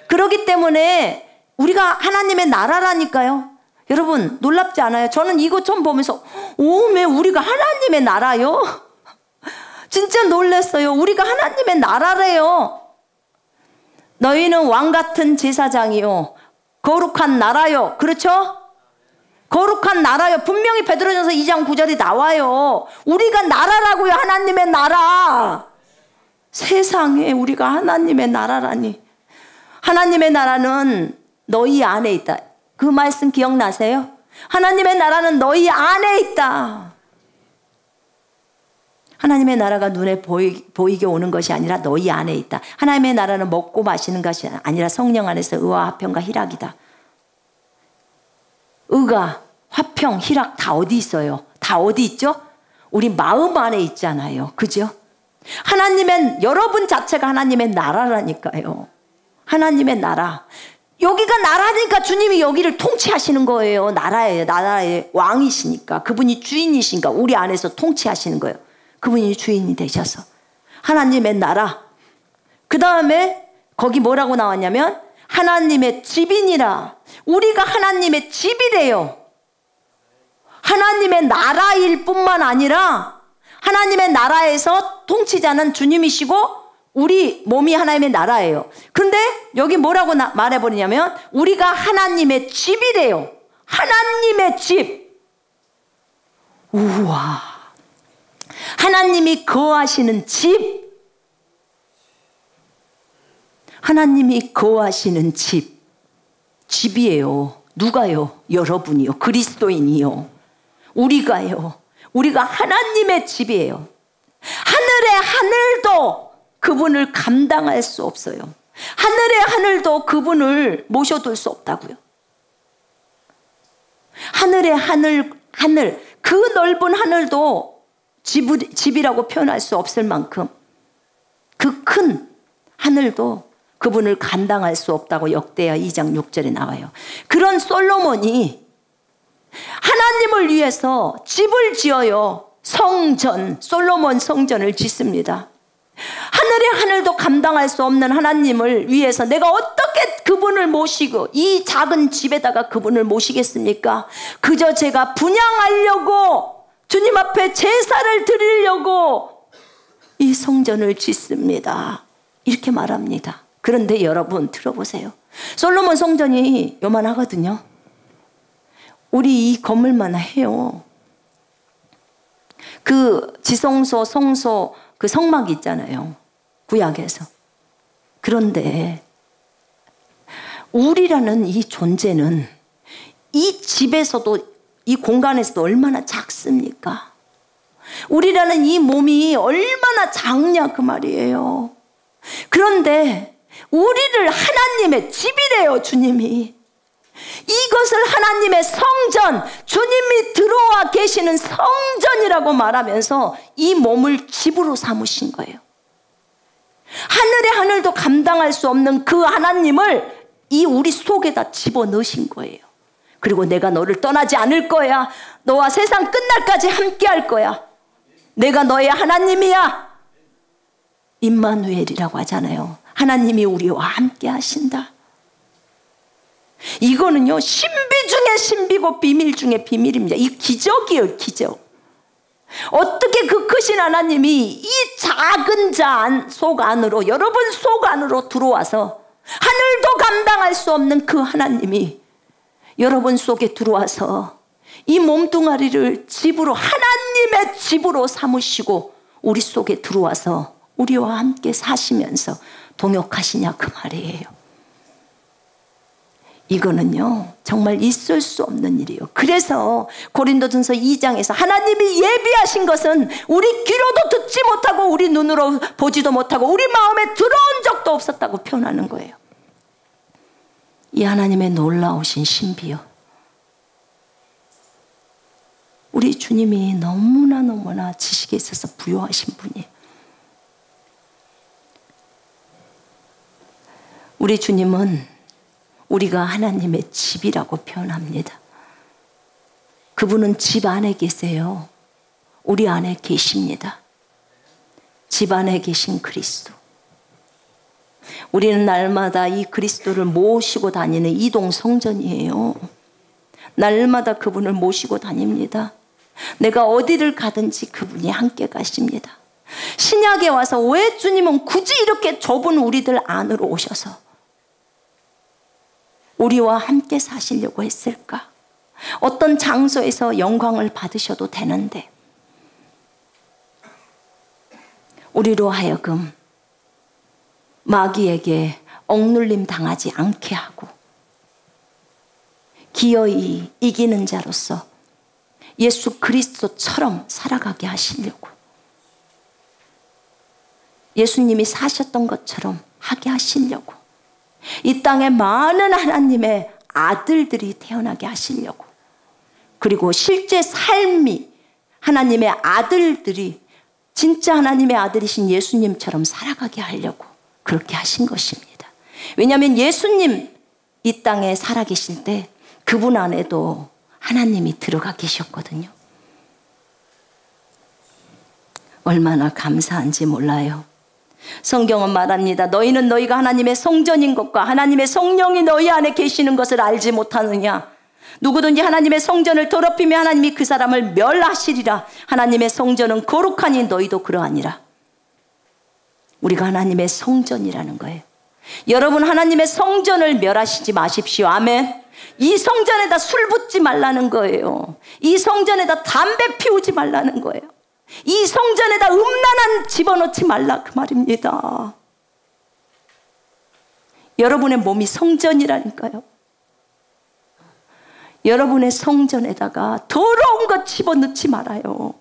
그렇기 때문에 우리가 하나님의 나라라니까요. 여러분 놀랍지 않아요? 저는 이거 처음 보면서 오메 우리가 하나님의 나라요? 진짜 놀랐어요. 우리가 하나님의 나라래요. 너희는 왕같은 제사장이요 거룩한 나라요. 그렇죠? 거룩한 나라요. 분명히 베드로전서 2장 9절이 나와요. 우리가 나라라고요. 하나님의 나라. 세상에 우리가 하나님의 나라라니. 하나님의 나라는 너희 안에 있다. 그 말씀 기억나세요? 하나님의 나라는 너희 안에 있다. 하나님의 나라가 눈에 보이게 오는 것이 아니라 너희 안에 있다. 하나님의 나라는 먹고 마시는 것이 아니라 성령 안에서 의와 화평과 희락이다. 의가, 화평, 희락 다 어디 있어요? 다 어디 있죠? 우리 마음 안에 있잖아요. 그죠? 여러분 자체가 하나님의 나라라니까요. 하나님의 나라. 여기가 나라니까 주님이 여기를 통치하시는 거예요. 나라의 왕이시니까. 그분이 주인이시니까 우리 안에서 통치하시는 거예요. 그분이 주인이 되셔서. 하나님의 나라. 그 다음에 거기 뭐라고 나왔냐면 하나님의 집이니라. 우리가 하나님의 집이래요. 하나님의 나라일 뿐만 아니라 하나님의 나라에서 통치자는 주님이시고 우리 몸이 하나님의 나라예요. 근데 여기 뭐라고 말해버리냐면 우리가 하나님의 집이래요. 하나님의 집. 우와. 하나님이 거하시는 집. 하나님이 거하시는 집. 집이에요. 누가요? 여러분이요. 그리스도인이요. 우리가요. 우리가 하나님의 집이에요. 하늘의 하늘도 그분을 감당할 수 없어요. 하늘의 하늘도 그분을 모셔둘 수 없다고요. 하늘의 하늘, 그 넓은 하늘도 집이라고 표현할 수 없을 만큼 그 큰 하늘도 그분을 감당할 수 없다고 역대하 2장 6절에 나와요. 그런 솔로몬이 하나님을 위해서 집을 지어요. 솔로몬 성전을 짓습니다. 하늘의 하늘도 감당할 수 없는 하나님을 위해서 내가 어떻게 그분을 모시고 이 작은 집에다가 그분을 모시겠습니까? 그저 제가 분향하려고 주님 앞에 제사를 드리려고 이 성전을 짓습니다. 이렇게 말합니다. 그런데 여러분 들어보세요. 솔로몬 성전이 요만하거든요. 우리 이 건물만 해요. 그 지성소, 성소, 그 성막 있잖아요. 구약에서. 그런데 우리라는 이 존재는 이 집에서도, 이 공간에서도 얼마나 작습니까? 우리라는 이 몸이 얼마나 작냐 그 말이에요. 그런데 우리를 하나님의 집이래요, 주님이. 이것을 하나님의 성전, 주님이 들어와 계시는 성전이라고 말하면서 이 몸을 집으로 삼으신 거예요. 하늘의 하늘도 감당할 수 없는 그 하나님을 이 우리 속에다 집어넣으신 거예요. 그리고 내가 너를 떠나지 않을 거야. 너와 세상 끝날까지 함께 할 거야. 내가 너의 하나님이야. 임마누엘이라고 하잖아요. 하나님이 우리와 함께 하신다. 이거는요, 신비 중에 신비고 비밀 중에 비밀입니다. 이 기적이에요, 기적. 어떻게 그 크신 하나님이 이 작은 자 속 안으로, 여러분 속 안으로 들어와서 하늘도 감당할 수 없는 그 하나님이 여러분 속에 들어와서 이 몸뚱아리를 집으로, 하나님의 집으로 삼으시고 우리 속에 들어와서 우리와 함께 사시면서 동역하시냐 그 말이에요. 이거는요 정말 있을 수 없는 일이에요. 그래서 고린도전서 2장에서 하나님이 예비하신 것은 우리 귀로도 듣지 못하고 우리 눈으로 보지도 못하고 우리 마음에 들어온 적도 없었다고 표현하는 거예요. 이 하나님의 놀라우신 신비요, 우리 주님이 너무나 지식에 있어서 부유하신 분이에요. 우리 주님은 우리가 하나님의 집이라고 표현합니다. 그분은 집 안에 계세요. 우리 안에 계십니다. 집 안에 계신 그리스도. 우리는 날마다 이 그리스도를 모시고 다니는 이동 성전이에요. 날마다 그분을 모시고 다닙니다. 내가 어디를 가든지 그분이 함께 가십니다. 신약에 와서 왜 주님은 굳이 이렇게 좁은 우리들 안으로 오셔서 우리와 함께 사시려고 했을까? 어떤 장소에서 영광을 받으셔도 되는데 우리로 하여금 마귀에게 억눌림 당하지 않게 하고 기어이 이기는 자로서 예수 그리스도처럼 살아가게 하시려고, 예수님이 사셨던 것처럼 하게 하시려고, 이 땅에 많은 하나님의 아들들이 태어나게 하시려고, 그리고 실제 삶이 하나님의 아들들이 진짜 하나님의 아들이신 예수님처럼 살아가게 하려고 그렇게 하신 것입니다. 왜냐하면 예수님 이 땅에 살아계실 때 그분 안에도 하나님이 들어가 계셨거든요. 얼마나 감사한지 몰라요. 성경은 말합니다. 너희는 너희가 하나님의 성전인 것과 하나님의 성령이 너희 안에 계시는 것을 알지 못하느냐. 누구든지 하나님의 성전을 더럽히며 하나님이 그 사람을 멸하시리라. 하나님의 성전은 거룩하니 너희도 그러하니라. 우리가 하나님의 성전이라는 거예요. 여러분, 하나님의 성전을 멸하시지 마십시오. 아멘. 이 성전에다 술 붓지 말라는 거예요. 이 성전에다 담배 피우지 말라는 거예요. 이 성전에다 음란한 집어넣지 말라 그 말입니다. 여러분의 몸이 성전이라니까요. 여러분의 성전에다가 더러운 것 집어넣지 말아요.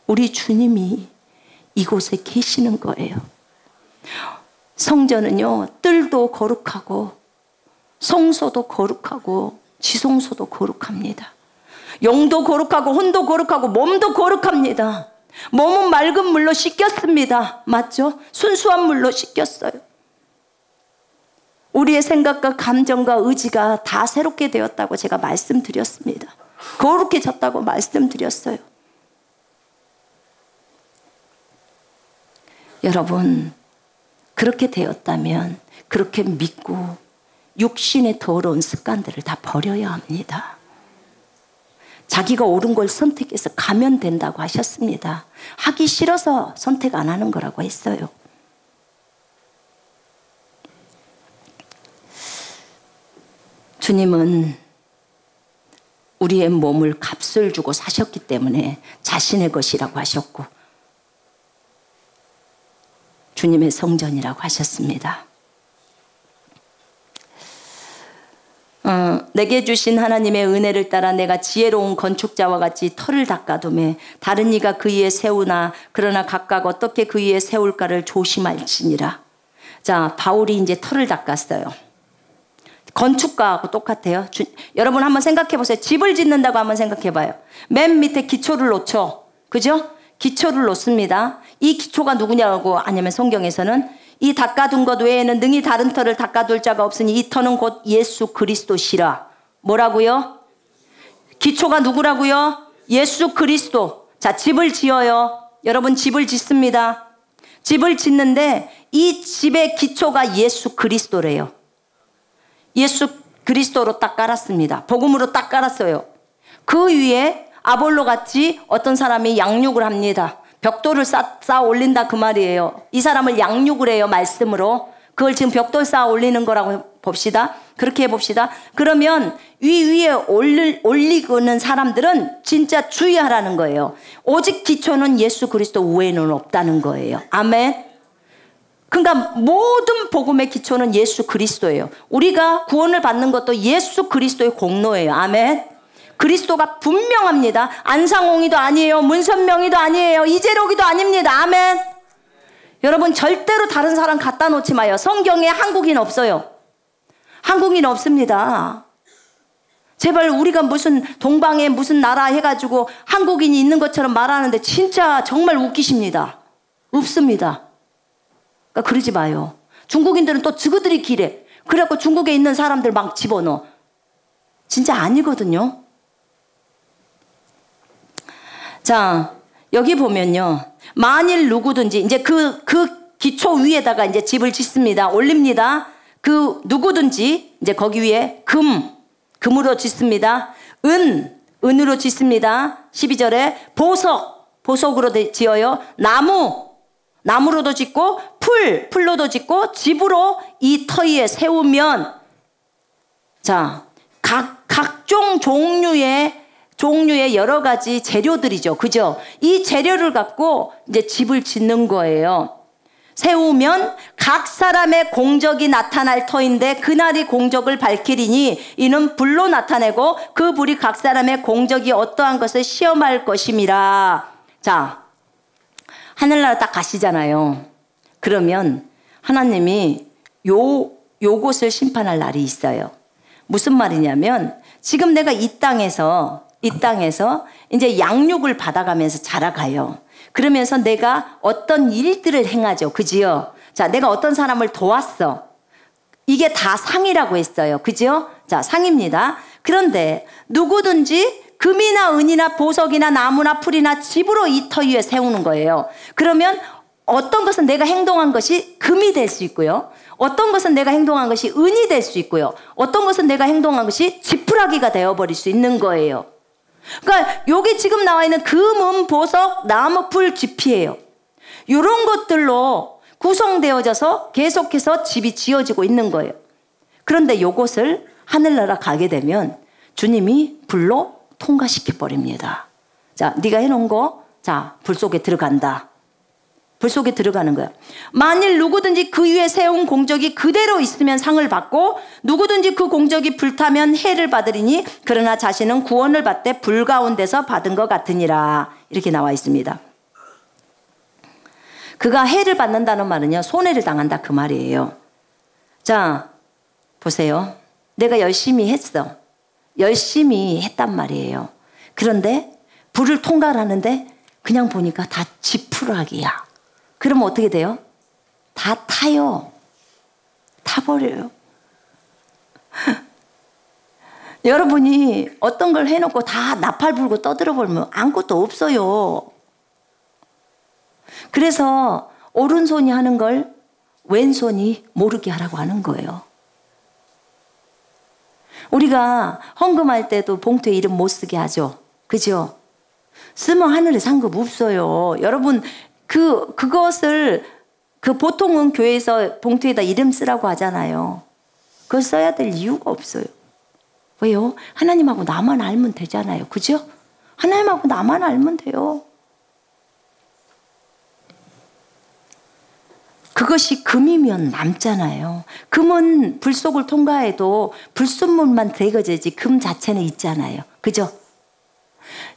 우리 주님이 이곳에 계시는 거예요. 성전은요, 뜰도 거룩하고 성소도 거룩하고 지성소도 거룩합니다. 영도 거룩하고 혼도 거룩하고 몸도 거룩합니다. 몸은 맑은 물로 씻겼습니다. 맞죠? 순수한 물로 씻겼어요. 우리의 생각과 감정과 의지가 다 새롭게 되었다고 제가 말씀드렸습니다. 거룩해졌다고 말씀드렸어요. 여러분, 그렇게 되었다면 그렇게 믿고 육신의 더러운 습관들을 다 버려야 합니다. 자기가 옳은 걸 선택해서 가면 된다고 하셨습니다. 하기 싫어서 선택 안 하는 거라고 했어요. 주님은 우리의 몸을 값을 주고 사셨기 때문에 자신의 것이라고 하셨고 주님의 성전이라고 하셨습니다. 내게 주신 하나님의 은혜를 따라 내가 지혜로운 건축자와 같이 터를 닦아두매 다른 이가 그 위에 세우나 그러나 각각 어떻게 그 위에 세울까를 조심할지니라. 자, 바울이 이제 터를 닦았어요. 건축가하고 똑같아요. 여러분 한번 생각해 보세요. 집을 짓는다고 한번 생각해 봐요. 맨 밑에 기초를 놓죠. 그죠? 기초를 놓습니다. 이 기초가 누구냐고 하냐면 성경에서는 이 닦아둔 것 외에는 능히 다른 터를 닦아둘 자가 없으니 이 터는 곧 예수 그리스도시라. 뭐라고요? 기초가 누구라고요? 예수 그리스도. 자, 집을 지어요. 여러분 집을 짓습니다. 집을 짓는데 이 집의 기초가 예수 그리스도래요. 예수 그리스도로 딱 깔았습니다. 복음으로 딱 깔았어요. 그 위에 아볼로 같이 어떤 사람이 양육을 합니다. 벽돌을 쌓아 올린다 그 말이에요. 이 사람을 양육을 해요. 말씀으로. 그걸 지금 벽돌 쌓아 올리는 거라고 봅시다. 그렇게 해봅시다. 그러면 위에 올리고는 사람들은 진짜 주의하라는 거예요. 오직 기초는 예수 그리스도 외에는 없다는 거예요. 아멘. 그러니까 모든 복음의 기초는 예수 그리스도예요. 우리가 구원을 받는 것도 예수 그리스도의 공로예요. 아멘. 그리스도가 분명합니다. 안상홍이도 아니에요. 문선명이도 아니에요. 이재록이도 아닙니다. 아멘. 여러분 절대로 다른 사람 갖다 놓지 마요. 성경에 한국인 없어요. 한국인 없습니다. 제발 우리가 무슨 동방에 무슨 나라 해가지고 한국인이 있는 것처럼 말하는데 진짜 정말 웃기십니다. 없습니다. 그러니까 그러지 마요. 중국인들은 또 저그들이 기래. 그래갖고 중국에 있는 사람들 막 집어넣어. 진짜 아니거든요. 자, 여기 보면요. 만일 누구든지 이제 그 기초 위에다가 이제 집을 짓습니다. 올립니다. 그 누구든지 이제 거기 위에 금으로 짓습니다. 은으로 짓습니다. 12절에 보석으로 지어요. 나무로도 짓고 풀로도 짓고 집으로 이 터 위에 세우면 자, 각종 종류의 여러 가지 재료들이죠. 그죠? 이 재료를 갖고 이제 집을 짓는 거예요. 세우면 각 사람의 공적이 나타날 터인데 그날이 공적을 밝히리니 이는 불로 나타내고 그 불이 각 사람의 공적이 어떠한 것을 시험할 것임이라. 자, 하늘나라 딱 가시잖아요. 그러면 하나님이 요곳을 심판할 날이 있어요. 무슨 말이냐면 지금 내가 이 땅에서 이제 양육을 받아가면서 자라가요. 그러면서 내가 어떤 일들을 행하죠. 그지요? 자, 내가 어떤 사람을 도왔어. 이게 다 상이라고 했어요. 그지요? 자, 상입니다. 그런데 누구든지 금이나 은이나 보석이나 나무나 풀이나 집으로 이 터 위에 세우는 거예요. 그러면 어떤 것은 내가 행동한 것이 금이 될 수 있고요. 어떤 것은 내가 행동한 것이 은이 될 수 있고요. 어떤 것은 내가 행동한 것이 지푸라기가 되어버릴 수 있는 거예요. 그러니까 여기 지금 나와 있는 금, 은, 보석, 나무, 풀, 지피예요. 이런 것들로 구성되어져서 계속해서 집이 지어지고 있는 거예요. 그런데 이곳을 하늘나라 가게 되면 주님이 불로 통과시켜 버립니다. 자, 네가 해놓은 거, 자, 불 속에 들어간다. 불 속에 들어가는 거야. 만일 누구든지 그 위에 세운 공적이 그대로 있으면 상을 받고 누구든지 그 공적이 불타면 해를 받으리니 그러나 자신은 구원을 받되 불 가운데서 받은 것 같으니라. 이렇게 나와 있습니다. 그가 해를 받는다는 말은요, 손해를 당한다 그 말이에요. 자, 보세요. 내가 열심히 했어. 열심히 했단 말이에요. 그런데 불을 통과하는데 그냥 보니까 다 지푸라기야. 그러면 어떻게 돼요? 다 타요. 타버려요. 여러분이 어떤 걸 해놓고 다 나팔 불고 떠들어 버리면 아무것도 없어요. 그래서 오른손이 하는 걸 왼손이 모르게 하라고 하는 거예요. 우리가 헌금할 때도 봉투에 이름 못 쓰게 하죠. 그죠? 쓰면 하늘에 상급 없어요. 여러분, 그것을, 보통은 교회에서 봉투에다 이름 쓰라고 하잖아요. 그걸 써야 될 이유가 없어요. 왜요? 하나님하고 나만 알면 되잖아요. 그죠? 하나님하고 나만 알면 돼요. 그것이 금이면 남잖아요. 금은 불 속을 통과해도 불순물만 되거지지 금 자체는 있잖아요. 그죠?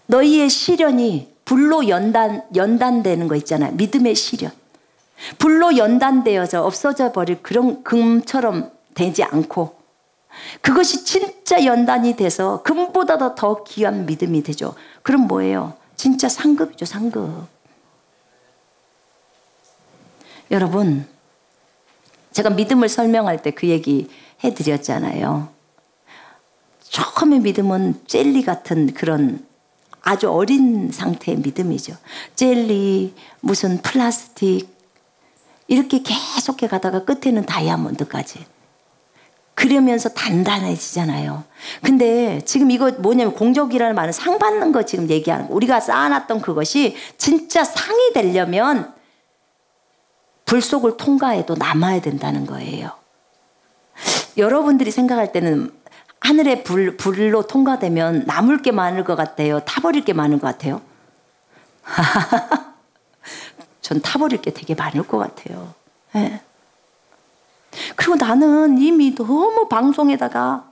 너희의 시련이 불로 연단되는 거 있잖아요. 믿음의 시련. 불로 연단되어서 없어져 버릴 그런 금처럼 되지 않고 그것이 진짜 연단이 돼서 금보다도 더 귀한 믿음이 되죠. 그럼 뭐예요? 진짜 상급이죠, 상급. 여러분, 제가 믿음을 설명할 때 그 얘기 해드렸잖아요. 처음에 믿음은 젤리 같은 그런 아주 어린 상태의 믿음이죠. 젤리, 무슨 플라스틱 이렇게 계속해 가다가 끝에는 다이아몬드까지. 그러면서 단단해지잖아요. 근데 지금 이거 뭐냐면 공적이라는 말은 상 받는 거 지금 얘기하는 거. 우리가 쌓아놨던 그것이 진짜 상이 되려면 불 속을 통과해도 남아야 된다는 거예요. 여러분들이 생각할 때는 하늘의 불로 통과되면 남을 게 많을 것 같아요? 타버릴 게 많을 것 같아요? 전 타버릴 게 되게 많을 것 같아요. 네. 그리고 나는 이미 너무 방송에다가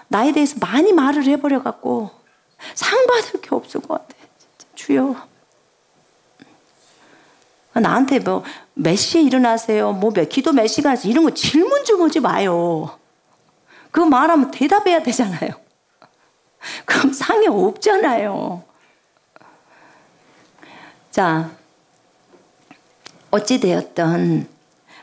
나에 대해서 많이 말을 해버려갖고 상 받을 게 없을 것 같아. 진짜 주여. 나한테 뭐 몇 시에 일어나세요? 뭐 기도 몇 시간 하세요? 이런 거 질문 좀 하지 마요. 그거 말하면 대답해야 되잖아요. 그럼 상이 없잖아요. 자, 어찌되었든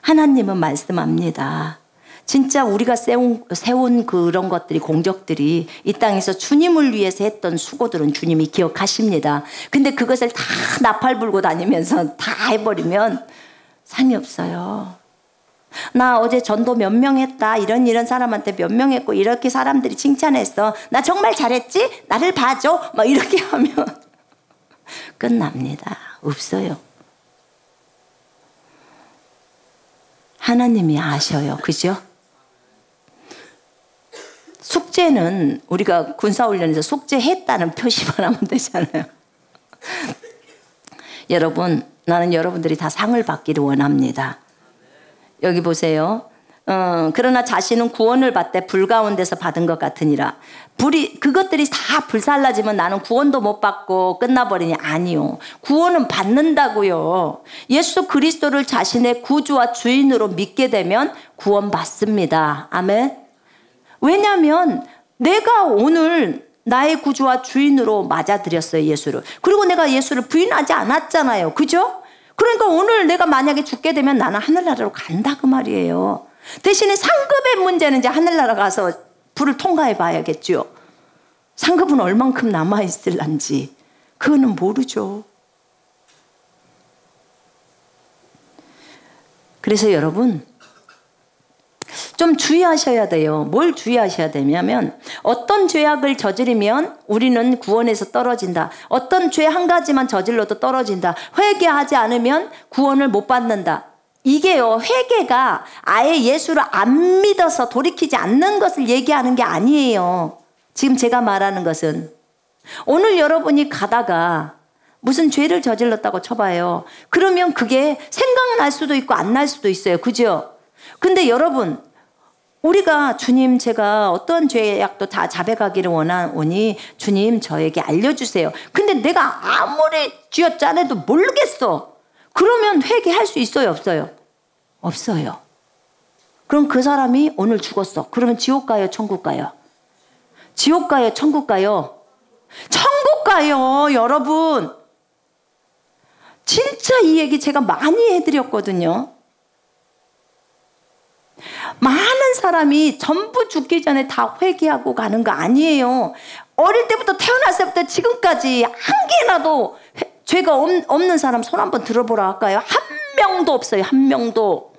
하나님은 말씀합니다. 진짜 우리가 세운 그런 것들이, 공적들이 이 땅에서 주님을 위해서 했던 수고들은 주님이 기억하십니다. 근데 그것을 다 나팔 불고 다니면서 다 해버리면 상이 없어요. 나 어제 전도 몇 명 했다. 이런 사람한테 몇 명 했고 이렇게 사람들이 칭찬했어. 나 정말 잘했지? 나를 봐줘. 막 이렇게 하면 끝납니다. 없어요. 하나님이 아셔요. 그죠? 숙제는 우리가 군사훈련에서 숙제했다는 표시만 하면 되잖아요. 여러분, 나는 여러분들이 다 상을 받기를 원합니다. 여기 보세요. 그러나 자신은 구원을 받되 불 가운데서 받은 것 같으니라. 그것들이 다 불살라지면 나는 구원도 못 받고 끝나버리니 아니요. 구원은 받는다고요. 예수 그리스도를 자신의 구주와 주인으로 믿게 되면 구원 받습니다. 아멘. 왜냐하면 내가 오늘 나의 구주와 주인으로 맞아들였어요. 예수를. 그리고 내가 예수를 부인하지 않았잖아요. 그죠? 그러니까 오늘 내가 만약에 죽게 되면 나는 하늘나라로 간다 그 말이에요. 대신에 상급의 문제는 이제 하늘나라 가서 불을 통과해 봐야겠죠. 상급은 얼만큼 남아있을란지 그거는 모르죠. 그래서 여러분 좀 주의하셔야 돼요. 뭘 주의하셔야 되냐면 어떤 죄악을 저지르면 우리는 구원에서 떨어진다. 어떤 죄 한 가지만 저질러도 떨어진다. 회개하지 않으면 구원을 못 받는다. 이게요, 회개가 아예 예수를 안 믿어서 돌이키지 않는 것을 얘기하는 게 아니에요. 지금 제가 말하는 것은 오늘 여러분이 가다가 무슨 죄를 저질렀다고 쳐봐요. 그러면 그게 생각날 수도 있고 안 날 수도 있어요. 그죠? 근데 여러분, 우리가 주님 제가 어떤 죄악도 다 자백하기를 원하오니 주님 저에게 알려주세요. 근데 내가 아무리 쥐어짜내도 모르겠어. 그러면 회개할 수 있어요? 없어요? 없어요. 그럼 그 사람이 오늘 죽었어. 그러면 지옥 가요? 천국 가요? 지옥 가요? 천국 가요? 천국 가요, 여러분. 진짜 이 얘기 제가 많이 해드렸거든요. 많은 사람이 전부 죽기 전에 다 회개하고 가는 거 아니에요. 어릴 때부터 태어났을 때부터 지금까지 한 개나도 죄가 없는 사람 손 한번 들어보라 할까요? 한 명도 없어요. 한 명도.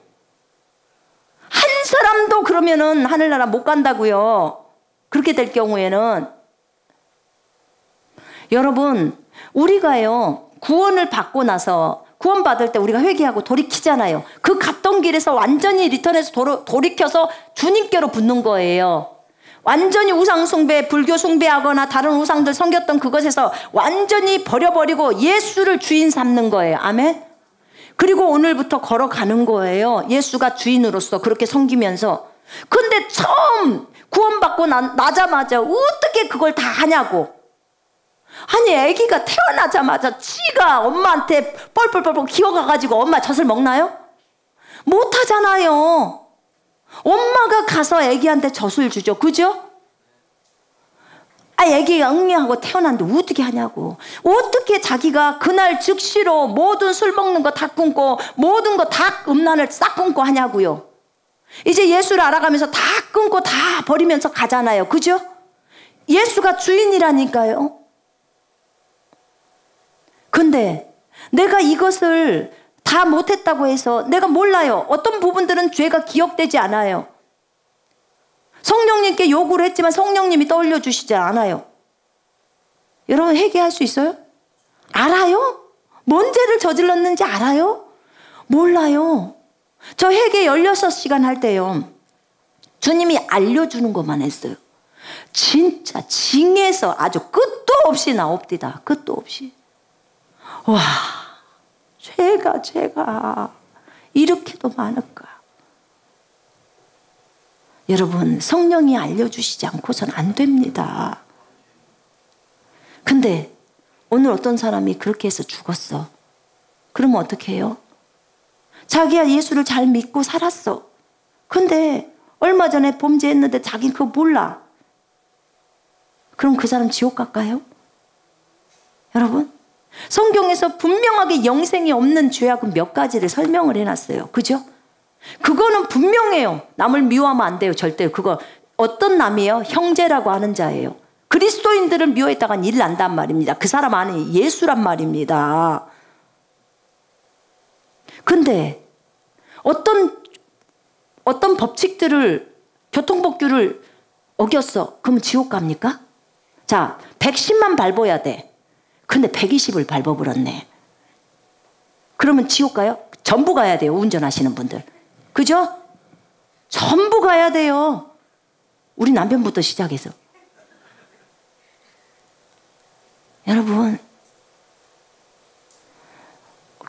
한 사람도 그러면은 하늘나라 못 간다고요. 그렇게 될 경우에는 여러분, 우리가요, 구원을 받고 나서 구원받을 때 우리가 회개하고 돌이키잖아요. 그 갔던 길에서 완전히 리턴해서 돌이켜서 주님께로 붙는 거예요. 완전히 우상숭배, 불교 숭배하거나 다른 우상들 섬겼던 그것에서 완전히 버려버리고 예수를 주인 삼는 거예요. 아멘? 그리고 오늘부터 걸어가는 거예요. 예수가 주인으로서 그렇게 섬기면서. 근데 처음 구원받고 나자마자 어떻게 그걸 다 하냐고. 아니, 아기가 태어나자마자 지가 엄마한테 뻘뻘뻘뻘 기어가가지고 엄마 젖을 먹나요? 못하잖아요. 엄마가 가서 아기한테 젖을 주죠. 그죠? 아기가 응애하고 태어났는데 어떻게 하냐고. 어떻게 자기가 그날 즉시로 모든 술 먹는 거 다 끊고 모든 거 다 음란을 싹 끊고 하냐고요. 이제 예수를 알아가면서 다 끊고 다 버리면서 가잖아요. 그죠? 예수가 주인이라니까요. 근데 내가 이것을 다 못했다고 해서 내가 몰라요. 어떤 부분들은 죄가 기억되지 않아요. 성령님께 요구를 했지만 성령님이 떠올려 주시지 않아요. 여러분, 회개할 수 있어요? 알아요? 뭔 죄를 저질렀는지 알아요? 몰라요. 저 회개 16시간 할 때요, 주님이 알려주는 것만 했어요. 진짜 징에서 아주 끝도 없이 나옵디다. 끝도 없이. 와, 죄가 이렇게도 많을까. 여러분, 성령이 알려주시지 않고선 안 됩니다. 근데 오늘 어떤 사람이 그렇게 해서 죽었어. 그러면 어떻게 해요? 자기야 예수를 잘 믿고 살았어. 근데 얼마 전에 범죄했는데 자기는 그거 몰라. 그럼 그 사람 지옥 갈까요? 여러분, 성경에서 분명하게 영생이 없는 죄악은 몇 가지를 설명을 해놨어요. 그죠? 그거는 분명해요. 남을 미워하면 안 돼요. 절대. 그거 어떤 남이에요? 형제라고 하는 자예요. 그리스도인들을 미워했다간 일 난단 말입니다. 그 사람 안에 예수란 말입니다. 근데 어떤 법칙들을, 교통법규를 어겼어. 그러면 지옥 갑니까? 자, 110만 밟아야 돼. 근데 120을 밟아버렸네. 그러면 지옥 가요? 전부 가야 돼요. 운전하시는 분들. 그죠? 전부 가야 돼요. 우리 남편부터 시작해서. 여러분,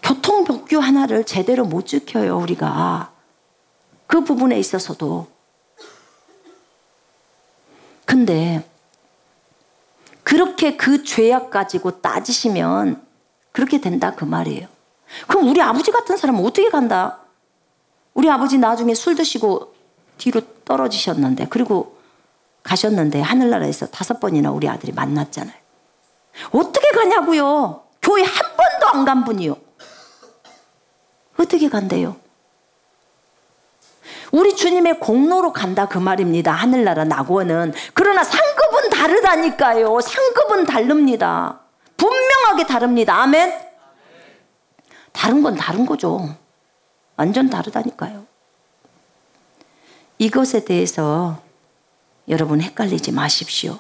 교통법규 하나를 제대로 못 지켜요, 우리가. 그 부분에 있어서도. 근데 그렇게 그 죄악 가지고 따지시면 그렇게 된다 그 말이에요. 그럼 우리 아버지 같은 사람은 어떻게 간다? 우리 아버지 나중에 술 드시고 뒤로 떨어지셨는데, 그리고 가셨는데 하늘나라에서 5번이나 우리 아들이 만났잖아요. 어떻게 가냐고요? 교회 한 번도 안 간 분이요. 어떻게 간대요? 우리 주님의 공로로 간다 그 말입니다. 하늘나라 낙원은. 그러나 상급은 다르다니까요. 상급은 다릅니다. 분명하게 다릅니다. 아멘? 다른 건 다른 거죠. 완전 다르다니까요. 이것에 대해서 여러분 헷갈리지 마십시오.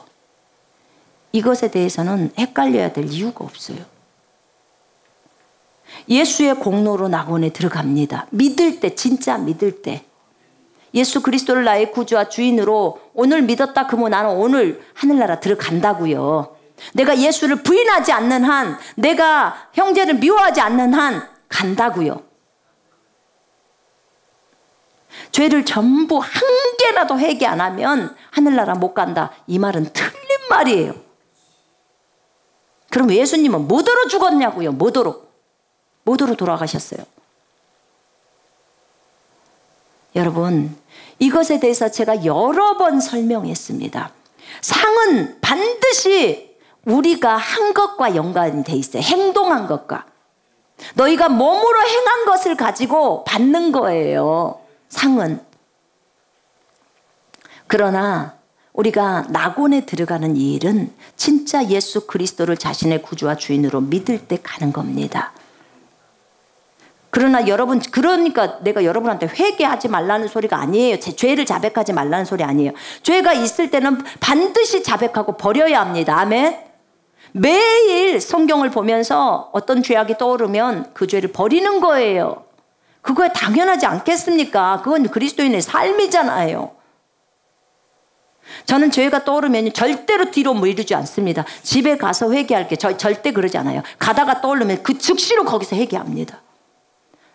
이것에 대해서는 헷갈려야 될 이유가 없어요. 예수의 공로로 낙원에 들어갑니다. 믿을 때, 진짜 믿을 때. 예수 그리스도를 나의 구주와 주인으로 오늘 믿었다 그러면 나는 오늘 하늘나라 들어간다고요. 내가 예수를 부인하지 않는 한, 내가 형제를 미워하지 않는 한 간다고요. 죄를 전부 한 개라도 회개 안 하면 하늘나라 못 간다. 이 말은 틀린 말이에요. 그럼 예수님은 뭐더러 죽었냐고요. 뭐더러 돌아가셨어요. 여러분, 이것에 대해서 제가 여러 번 설명했습니다. 상은 반드시 우리가 한 것과 연관이 돼 있어요. 행동한 것과. 너희가 몸으로 행한 것을 가지고 받는 거예요. 상은. 그러나 우리가 낙원에 들어가는 이 일은 진짜 예수 그리스도를 자신의 구주와 주인으로 믿을 때 가는 겁니다. 그러나 여러분, 그러니까 내가 여러분한테 회개하지 말라는 소리가 아니에요. 제 죄를 자백하지 말라는 소리 아니에요. 죄가 있을 때는 반드시 자백하고 버려야 합니다. 아멘. 매일 성경을 보면서 어떤 죄악이 떠오르면 그 죄를 버리는 거예요. 그거에 당연하지 않겠습니까? 그건 그리스도인의 삶이잖아요. 저는 죄가 떠오르면 절대로 뒤로 미루지 않습니다. 집에 가서 회개할게. 저 절대 그러지 않아요. 가다가 떠오르면 그 즉시로 거기서 회개합니다.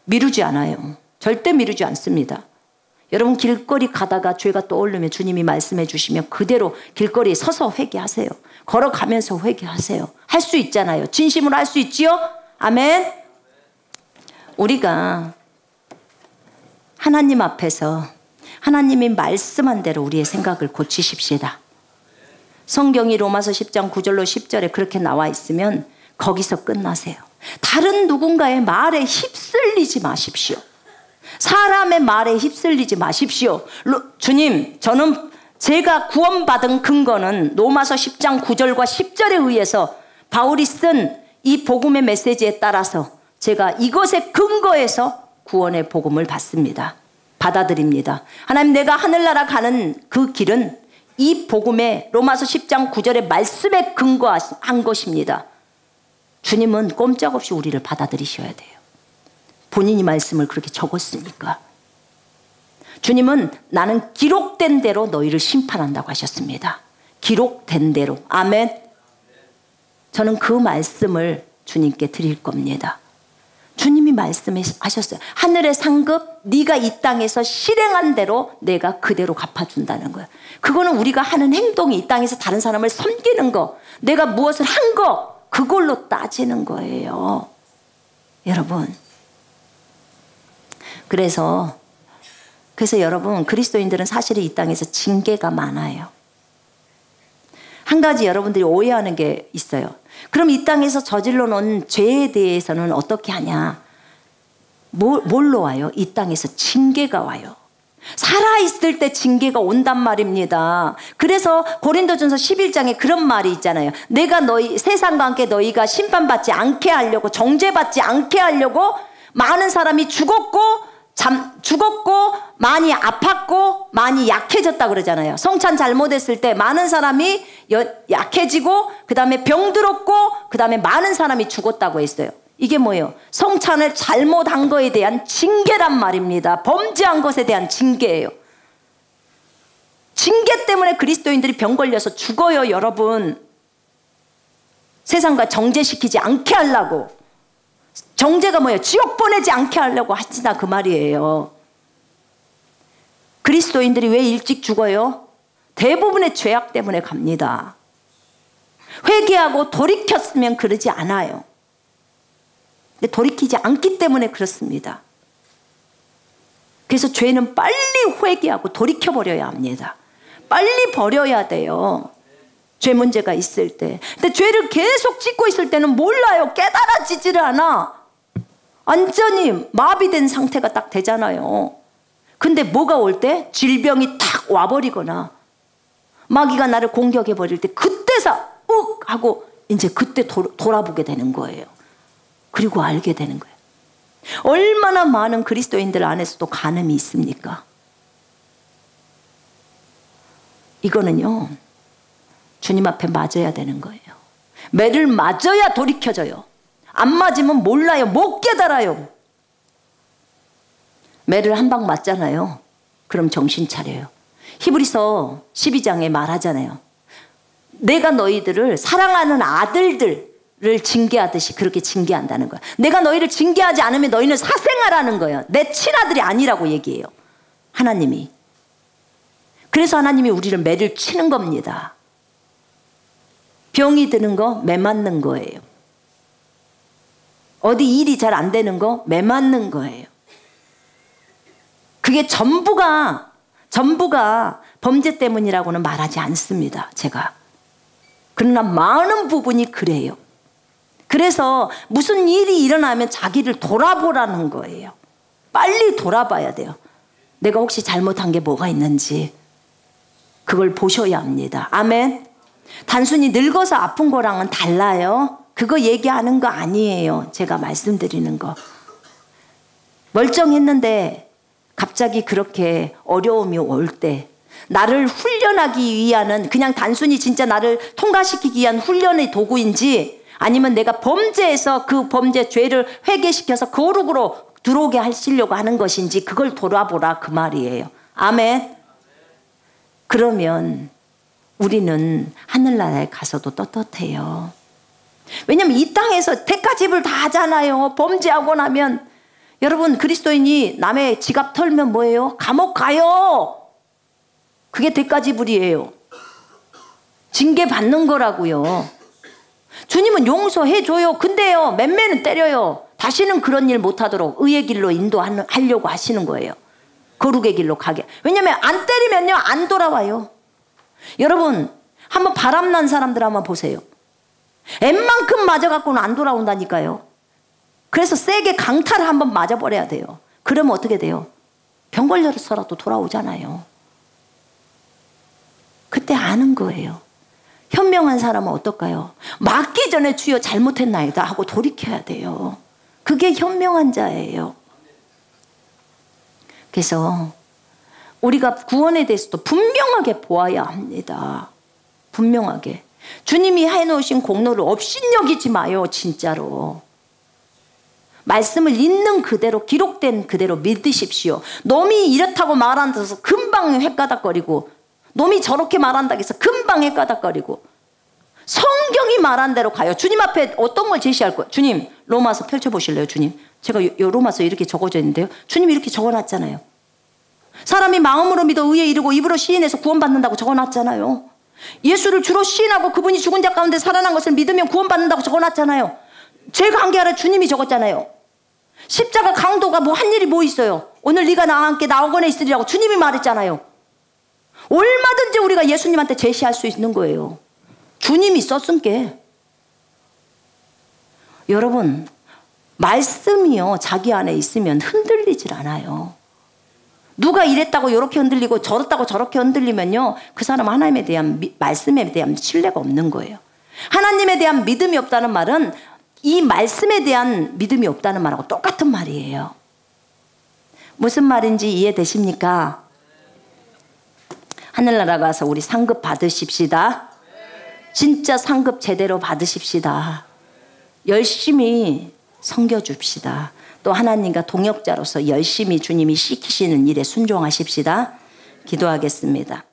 미루지 않아요. 절대 미루지 않습니다. 여러분 길거리 가다가 죄가 떠오르면 주님이 말씀해 주시면 그대로 길거리에 서서 회개하세요. 걸어가면서 회개하세요. 할 수 있잖아요. 진심으로 할 수 있지요? 아멘. 우리가 하나님 앞에서 하나님이 말씀한 대로 우리의 생각을 고치십시다. 성경이 로마서 10장 9절로 10절에 그렇게 나와 있으면 거기서 끝나세요. 다른 누군가의 말에 휩쓸리지 마십시오. 사람의 말에 휩쓸리지 마십시오. 주님, 저는 제가 구원받은 근거는 로마서 10장 9절과 10절에 의해서 바울이 쓴 이 복음의 메시지에 따라서 제가 이것에 근거해서 구원의 복음을 받습니다. 받아들입니다. 하나님, 내가 하늘나라 가는 그 길은 이 복음의 로마서 10장 9절의 말씀에 근거한 것입니다. 주님은 꼼짝없이 우리를 받아들이셔야 돼요. 본인이 말씀을 그렇게 적었으니까. 주님은 나는 기록된 대로 너희를 심판한다고 하셨습니다. 기록된 대로. 아멘. 저는 그 말씀을 주님께 드릴 겁니다. 주님이 말씀하셨어요. 하늘의 상급 네가 이 땅에서 실행한 대로 내가 그대로 갚아준다는 거예요. 그거는 우리가 하는 행동이 이 땅에서 다른 사람을 섬기는 거, 내가 무엇을 한 거, 그걸로 따지는 거예요. 여러분, 그래서 여러분, 그리스도인들은 사실 이 땅에서 징계가 많아요. 한 가지 여러분들이 오해하는 게 있어요. 그럼 이 땅에서 저질러 놓은 죄에 대해서는 어떻게 하냐? 뭘로 와요? 이 땅에서 징계가 와요. 살아있을 때 징계가 온단 말입니다. 그래서 고린도전서 11장에 그런 말이 있잖아요. 내가 세상과 함께 너희가 심판받지 않게 하려고, 정죄받지 않게 하려고 많은 사람이 죽었고 많이 아팠고 많이 약해졌다 그러잖아요. 성찬 잘못했을 때 많은 사람이 약해지고 그 다음에 병들었고 그 다음에 많은 사람이 죽었다고 했어요. 이게 뭐예요? 성찬을 잘못한 거에 대한 징계란 말입니다. 범죄한 것에 대한 징계예요. 징계 때문에 그리스도인들이 병 걸려서 죽어요, 여러분. 세상과 정죄시키지 않게 하려고. 정죄가 뭐예요? 지옥 보내지 않게 하려고 하시나 그 말이에요. 그리스도인들이 왜 일찍 죽어요? 대부분의 죄악 때문에 갑니다. 회개하고 돌이켰으면 그러지 않아요. 근데 돌이키지 않기 때문에 그렇습니다. 그래서 죄는 빨리 회개하고 돌이켜버려야 합니다. 빨리 버려야 돼요. 죄 문제가 있을 때. 근데 죄를 계속 짓고 있을 때는 몰라요. 깨달아지지를 않아. 완전히 마비된 상태가 딱 되잖아요. 근데 뭐가 올 때? 질병이 탁 와버리거나 마귀가 나를 공격해버릴 때 그때서 욱 하고 이제 그때 돌아보게 되는 거예요. 그리고 알게 되는 거예요. 얼마나 많은 그리스도인들 안에서도 간음이 있습니까? 이거는요, 주님 앞에 맞아야 되는 거예요. 매를 맞아야 돌이켜져요. 안 맞으면 몰라요. 못 깨달아요. 매를 한 방 맞잖아요. 그럼 정신 차려요. 히브리서 12장에 말하잖아요. 내가 너희들을 사랑하는 아들들을 징계하듯이 그렇게 징계한다는 거야. 내가 너희를 징계하지 않으면 너희는 사생아라는 거예요. 내 친아들이 아니라고 얘기해요, 하나님이. 그래서 하나님이 우리를 매를 치는 겁니다. 병이 드는 거 매 맞는 거예요. 어디 일이 잘 안 되는 거 매 맞는 거예요. 그게 전부가 범죄 때문이라고는 말하지 않습니다, 제가. 그러나 많은 부분이 그래요. 그래서 무슨 일이 일어나면 자기를 돌아보라는 거예요. 빨리 돌아봐야 돼요. 내가 혹시 잘못한 게 뭐가 있는지 그걸 보셔야 합니다. 아멘. 단순히 늙어서 아픈 거랑은 달라요. 그거 얘기하는 거 아니에요, 제가 말씀드리는 거. 멀쩡했는데 갑자기 그렇게 어려움이 올 때, 나를 훈련하기 위한, 그냥 단순히 진짜 나를 통과시키기 위한 훈련의 도구인지, 아니면 내가 범죄에서 그 범죄 죄를 회개시켜서 거룩으로 들어오게 하시려고 하는 것인지, 그걸 돌아보라 그 말이에요. 아멘. 그러면 우리는 하늘나라에 가서도 떳떳해요. 왜냐하면 이 땅에서 대가집을 다 하잖아요. 범죄하고 나면. 여러분, 그리스도인이 남의 지갑 털면 뭐예요? 감옥 가요. 그게 대가지불이에요. 징계 받는 거라고요. 주님은 용서해줘요. 근데요, 맨매는 때려요. 다시는 그런 일 못하도록 의의 길로 인도하려고 하시는 거예요. 거룩의 길로 가게. 왜냐하면 안 때리면요, 안 돌아와요. 여러분, 한번 바람난 사람들 한번 보세요. 웬만큼 맞아갖고는 안 돌아온다니까요. 그래서 세게 강타를 한번 맞아버려야 돼요. 그러면 어떻게 돼요? 병 걸려서라도 돌아오잖아요. 그때 아는 거예요. 현명한 사람은 어떨까요? 맞기 전에 주여 잘못했나이다 하고 돌이켜야 돼요. 그게 현명한 자예요. 그래서 우리가 구원에 대해서도 분명하게 보아야 합니다. 분명하게. 주님이 해놓으신 공로를 업신여기지 마요. 진짜로. 말씀을 있는 그대로, 기록된 그대로 믿으십시오. 놈이 이렇다고 말한다고 해서 금방 헷가닥거리고, 놈이 저렇게 말한다고 해서 금방 헷가닥거리고, 성경이 말한 대로 가요. 주님 앞에 어떤 걸 제시할 거예요? 주님, 로마서 펼쳐보실래요? 주님, 제가 요 로마서 이렇게 적어져 있는데요, 주님이 이렇게 적어놨잖아요. 사람이 마음으로 믿어 의에 이르고 입으로 시인해서 구원받는다고 적어놨잖아요. 예수를 주로 시인하고 그분이 죽은 자 가운데 살아난 것을 믿으면 구원받는다고 적어놨잖아요. 제가 한 게 아니라 주님이 적었잖아요. 십자가 강도가 뭐 한 일이 뭐 있어요? 오늘 네가 나와 함께 나원에 있으리라고 주님이 말했잖아요. 얼마든지 우리가 예수님한테 제시할 수 있는 거예요. 주님이 썼은 게. 여러분, 말씀이요, 자기 안에 있으면 흔들리질 않아요. 누가 이랬다고 이렇게 흔들리고 저랬다고 저렇게 흔들리면요, 그 사람 하나님에 대한 말씀에 대한 신뢰가 없는 거예요. 하나님에 대한 믿음이 없다는 말은 이 말씀에 대한 믿음이 없다는 말하고 똑같은 말이에요. 무슨 말인지 이해되십니까? 하늘나라 가서 우리 상급 받으십시다. 진짜 상급 제대로 받으십시다. 열심히 섬겨줍시다. 또 하나님과 동역자로서 열심히 주님이 시키시는 일에 순종하십시다. 기도하겠습니다.